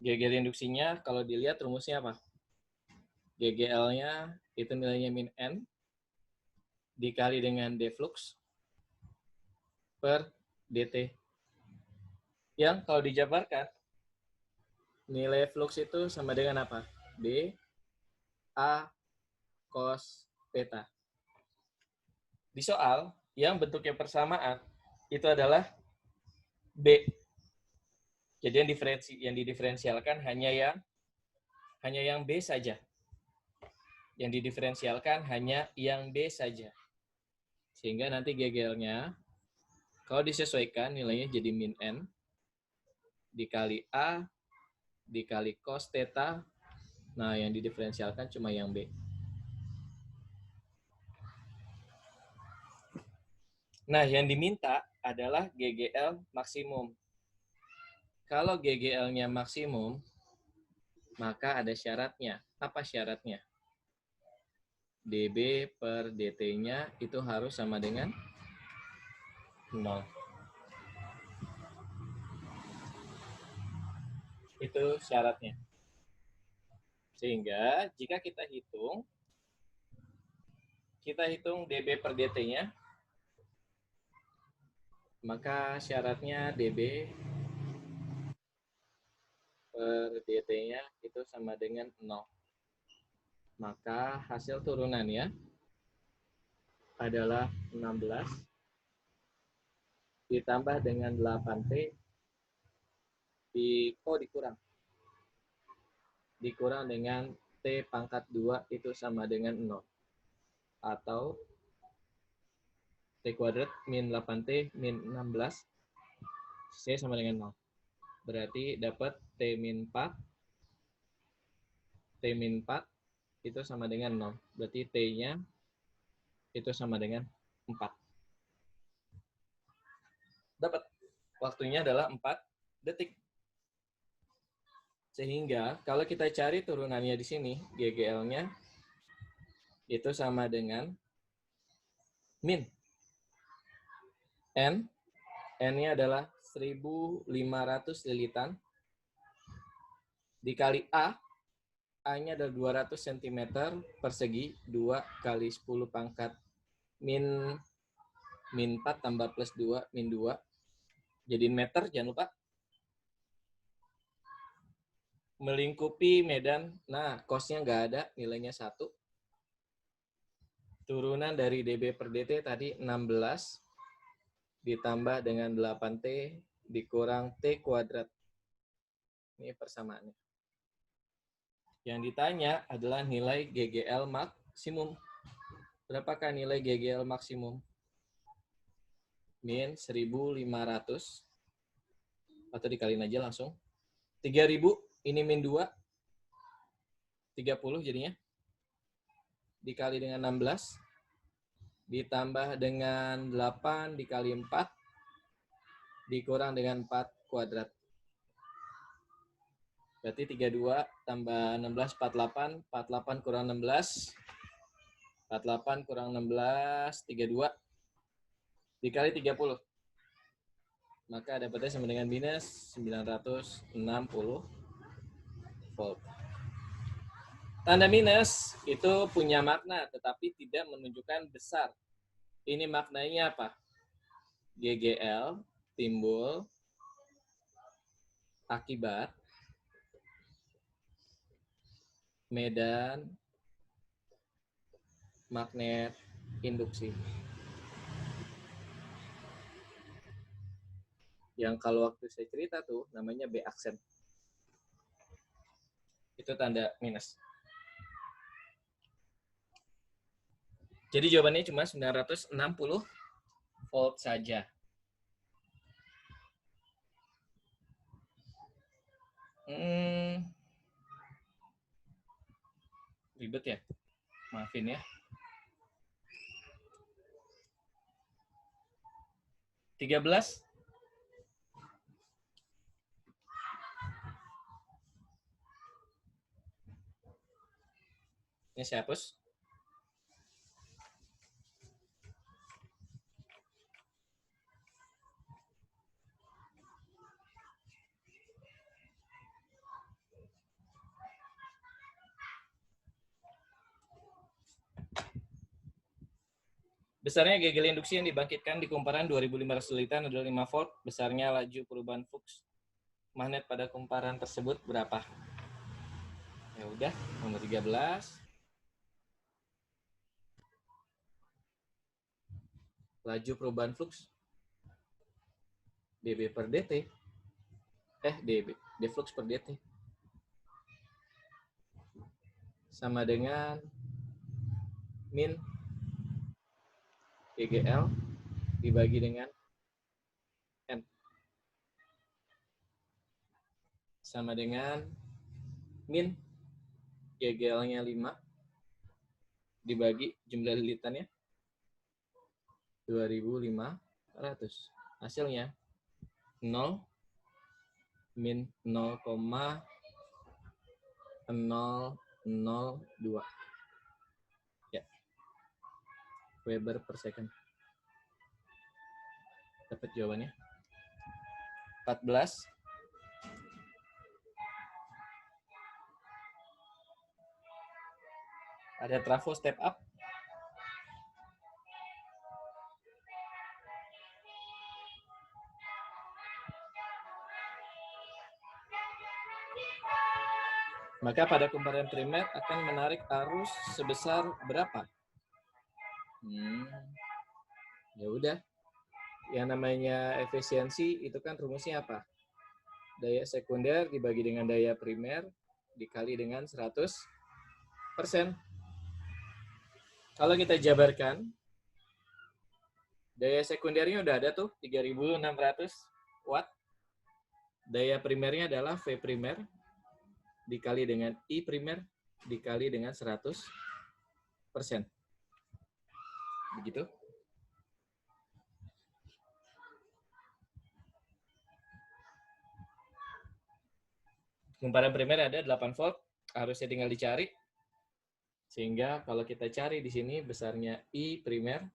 GGL induksinya kalau dilihat rumusnya apa? GGL-nya itu nilainya min N dikali dengan D flux per dt. Yang kalau dijabarkan, nilai flux itu sama dengan apa? D A cos theta. Di soal, yang bentuknya persamaan, itu adalah B. Jadi yang didiferensialkan hanya yang B saja. Yang didiferensialkan hanya yang B saja. Sehingga nanti GGL-nya, kalau disesuaikan nilainya jadi min N, dikali A, dikali cos theta, nah yang didiferensialkan cuma yang B. Nah, yang diminta adalah GGL maksimum. Kalau GGL-nya maksimum, maka ada syaratnya. Apa syaratnya? dB per dt-nya itu harus sama dengan 0. Itu syaratnya. Sehingga jika kita hitung dB per dt-nya, maka syaratnya dB per dt-nya itu sama dengan 0. Maka hasil turunannya adalah 16 ditambah dengan 8T dikurang dengan T pangkat 2 itu sama dengan 0. Atau T kuadrat min 8T min 16 C sama dengan 0. Berarti dapat T min 4 itu sama dengan 0. Berarti T-nya itu sama dengan 4. Dapat. Waktunya adalah 4 detik. Sehingga kalau kita cari turunannya di sini, GGL-nya itu sama dengan min. N-nya adalah 1.500 lilitan dikali A-nya adalah 200 cm persegi, 2 kali 10 pangkat min 4 tambah plus 2, min 2. Jadi meter, jangan lupa. Melingkupi medan, nah cos-nya nggak ada, nilainya 1. Turunan dari dB per dt tadi 16, ditambah dengan 8T, dikurang T kuadrat. Ini persamaannya. Yang ditanya adalah nilai GGL maksimum. Berapakah nilai GGL maksimum? Min 1.500. Atau dikaliin aja langsung. 3.000, ini min 2. 30 jadinya. Dikali dengan 16. Ditambah dengan 8 dikali 4. Dikurang dengan 4 kuadrat. Berarti 32 tambah 16, 48. 48 kurang 16. 48 kurang 16, 32. Dikali 30. Maka dapatnya sama dengan minus 960 volt. Tanda minus itu punya makna, tetapi tidak menunjukkan besar. Ini maknanya apa? GGL timbul akibat medan magnet induksi. Yang kalau waktu saya cerita tuh namanya B aksen. Itu tanda minus. Jadi jawabannya cuma 960 volt saja. Ribet ya? Maafin ya. 13. Ini saya hapus. Besarnya gegel induksi yang dibangkitkan di kumparan 2500 liter adalah 5 volt. Besarnya laju perubahan flux magnet pada kumparan tersebut berapa? Ya udah, nomor 13. Laju perubahan flux dB per dt. D flux per dt. Sama dengan min GGL dibagi dengan N. Sama dengan min GGL-nya 5 dibagi jumlah lilitannya 2500. Hasilnya 0 min 0,002. Ya. Weber per second. Dapat jawabannya. 14. Ada trafo step up. Maka pada kumparan primer akan menarik arus sebesar berapa? Ya udah. Yang namanya efisiensi itu kan rumusnya apa? Daya sekunder dibagi dengan daya primer dikali dengan 100%. Kalau kita jabarkan, daya sekundernya udah ada tuh 3600 watt. Daya primernya adalah V primer dikali dengan I primer dikali dengan 100%. Begitu. Kumparan primer ada 8 volt, harusnya tinggal dicari. Sehingga kalau kita cari di sini besarnya I primernya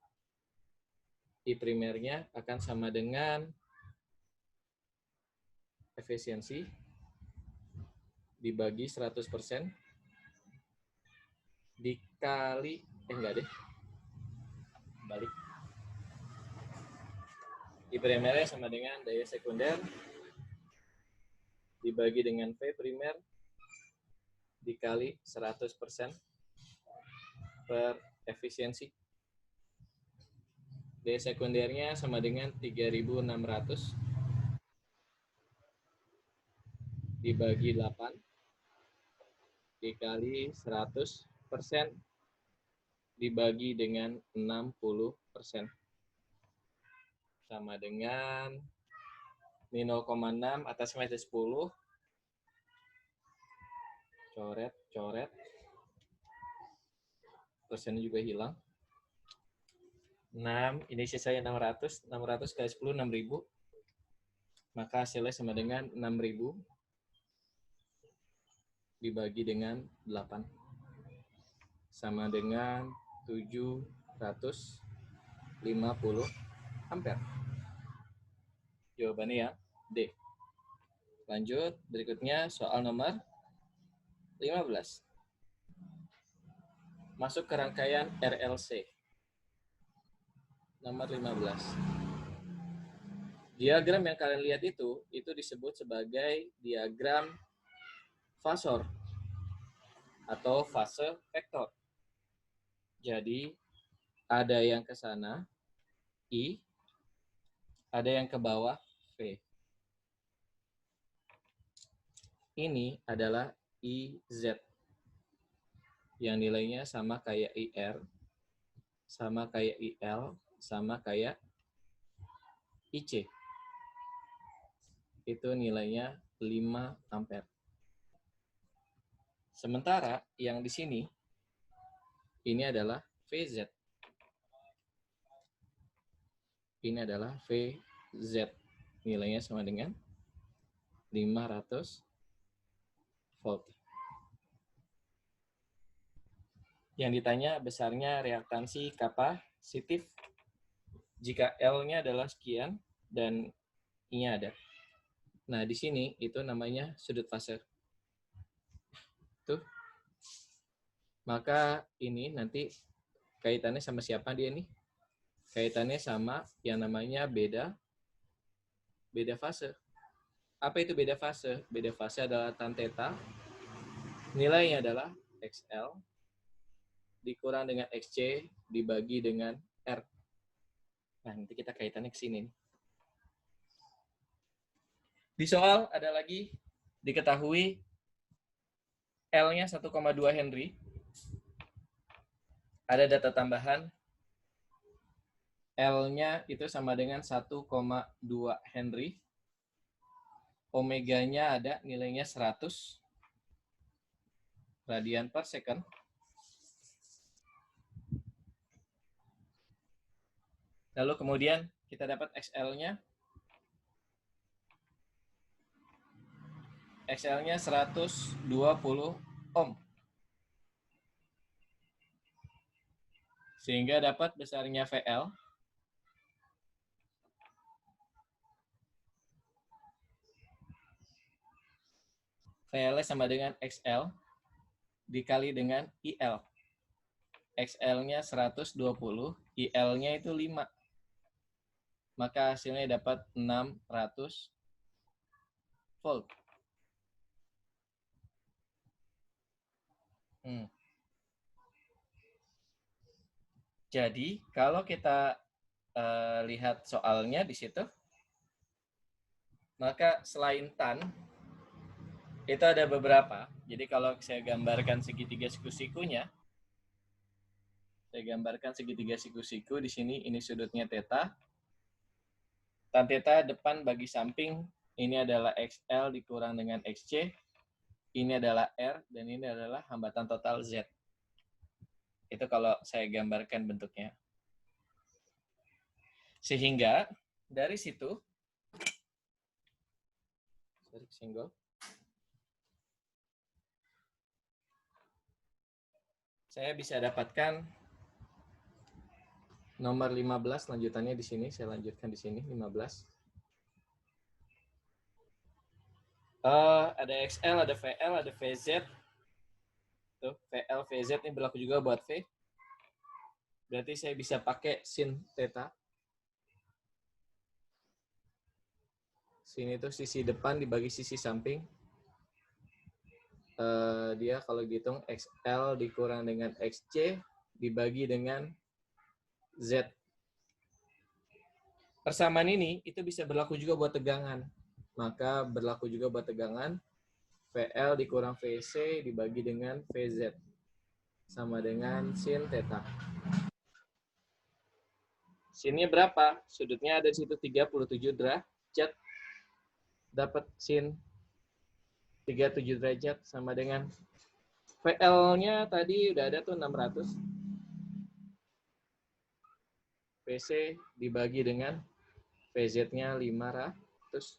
akan sama dengan efisiensi dibagi 100% dikali, enggak deh, balik. I primernya sama dengan daya sekunder dibagi dengan V primer dikali 100% per efisiensi. Daya sekundernya sama dengan 3600 dibagi 8 dikali 100% dibagi dengan 60% sama dengan ini 0,6 atas meter 10 coret persennya juga hilang 6 ini sisanya 600 kali 10 6000 maka hasilnya sama dengan 6000 dibagi dengan 8 sama dengan 750 ampere. Jawabannya ya D. Lanjut, berikutnya soal nomor 15. Masuk ke rangkaian RLC. Nomor 15. Diagram yang kalian lihat itu disebut sebagai diagram fasor atau fase vektor. Jadi ada yang ke sana, I, ada yang ke bawah, V. Ini adalah IZ, yang nilainya sama kayak IR, sama kayak IL, sama kayak IC. Itu nilainya 5 ampere. Sementara yang di sini, ini adalah VZ. Ini adalah VZ. Nilainya sama dengan 500 volt. Yang ditanya besarnya reaktansi kapasitif jika L-nya adalah sekian dan I-nya ada. Nah, di sini itu namanya sudut fase. Tuh. Maka ini nanti kaitannya sama siapa dia nih? Kaitannya sama yang namanya beda fase. Apa itu beda fase? Beda fase adalah tan theta. Nilainya adalah XL dikurang dengan XC dibagi dengan R. Nah, nanti kita kaitannya ke sini. Di soal ada lagi diketahui L-nya 1,2 Henry. Ada data tambahan L-nya itu sama dengan 1,2 Henry. Omeganya ada nilainya 100 radian per second. Lalu kemudian kita dapat XL-nya. XL-nya 120 ohm. Sehingga dapat besarnya VL. VL sama dengan XL dikali dengan IL. XL-nya 120, IL-nya itu 5. Maka hasilnya dapat 600 volt. Jadi, kalau kita lihat soalnya di situ, maka selain tan, itu ada beberapa. Jadi kalau saya gambarkan segitiga siku-sikunya, saya gambarkan segitiga siku-siku di sini, ini sudutnya theta. Tan theta depan bagi samping, ini adalah XL dikurang dengan XC, ini adalah R, dan ini adalah hambatan total Z. Itu kalau saya gambarkan bentuknya. Sehingga dari situ, saya bisa dapatkan nomor 15, lanjutannya di sini, saya lanjutkan di sini, 15. Ada XL, ada VL, ada VZ. Tuh, VL, VZ ini berlaku juga buat V. Berarti saya bisa pakai sin theta. Sini tuh sisi depan dibagi sisi samping. Dia kalau dihitung XL dikurang dengan XC dibagi dengan Z. Persamaan ini itu bisa berlaku juga buat tegangan. Maka berlaku juga buat tegangan. VL dikurang VC dibagi dengan VZ. Sama dengan sin theta. Sinnya berapa? Sudutnya ada di situ 37 derajat. Dapat sin 37 derajat sama dengan VL-nya tadi udah ada tuh 600. VC dibagi dengan VZ-nya 500.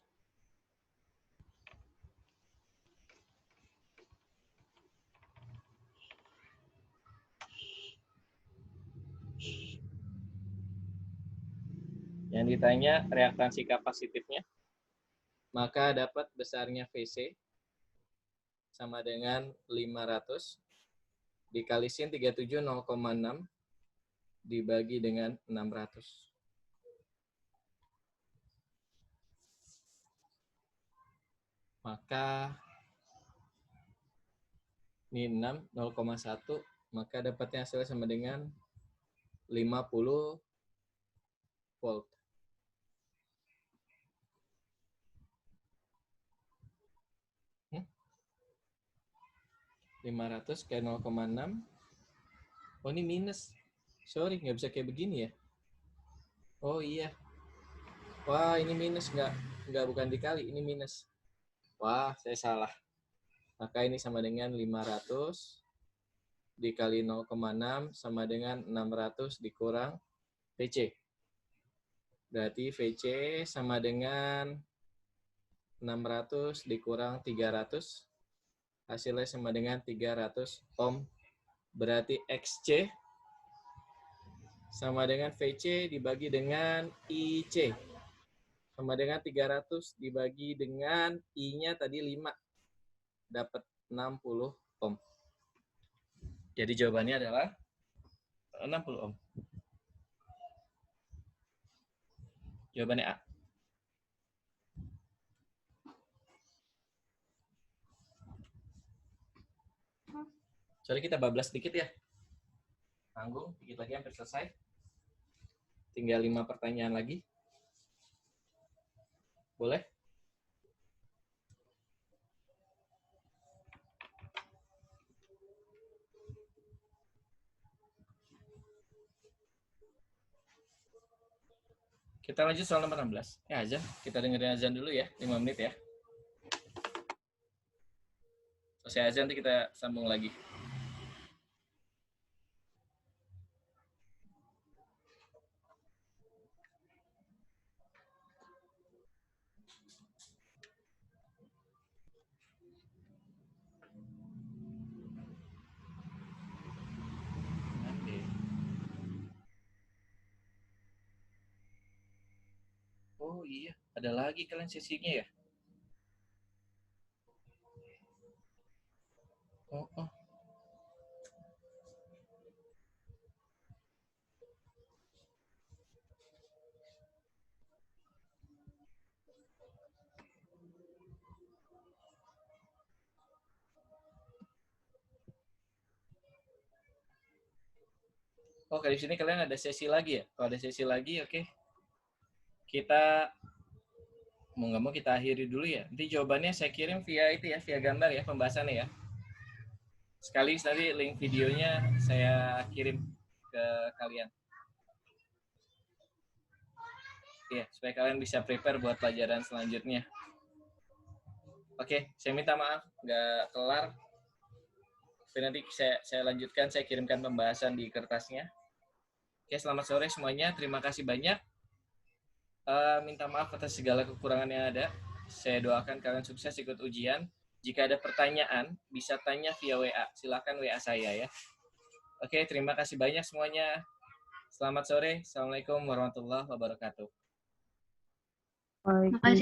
Yang ditanya reaktansi kapasitifnya, maka dapat besarnya VC sama dengan 500 dikali sin 37 0,6 dibagi dengan 600. Maka ini 6, 0,1 maka dapatnya hasilnya sama dengan 50 volt. Hmm? 500 ke 0,6. Oh, ini minus. Sorry, nggak bisa kayak begini ya. Oh iya. Wah, ini minus. Nggak bukan dikali, ini minus. Wah, saya salah. Maka ini sama dengan 500 dikali 0,6 sama dengan 600 dikurang VC. Berarti VC sama dengan 600 dikurang 300. Hasilnya sama dengan 300 ohm. Berarti XC sama dengan VC dibagi dengan IC. Sama dengan 300 dibagi dengan I-nya tadi 5. Dapat 60 ohm. Jadi jawabannya adalah 60 ohm. Jawabannya A. Sorry, kita bablas dikit ya. Tanggung, dikit lagi hampir selesai. Tinggal 5 pertanyaan lagi. Boleh? Kita lanjut soal nomor 16. Ya, azan. Kita dengerin azan dulu ya, 5 menit ya. Selesai azan nanti kita sambung lagi. Oh iya, ada lagi kalian sesinya ya? Oh. Oke, di sini kalian ada sesi lagi ya? Kalau ada sesi lagi, oke. Kita mau nggak mau kita akhiri dulu ya. Nanti jawabannya saya kirim via itu ya, via gambar ya, pembahasannya ya. Sekali nanti link videonya saya kirim ke kalian. Ya, supaya kalian bisa prepare buat pelajaran selanjutnya. Oke, saya minta maaf nggak kelar. Tapi nanti saya lanjutkan, saya kirimkan pembahasan di kertasnya. Oke, selamat sore semuanya. Terima kasih banyak. Minta maaf atas segala kekurangan yang ada. Saya doakan kalian sukses ikut ujian. Jika ada pertanyaan, bisa tanya via WA. Silakan WA saya ya. Oke, terima kasih banyak semuanya. Selamat sore. Assalamualaikum warahmatullahi wabarakatuh. Makasih.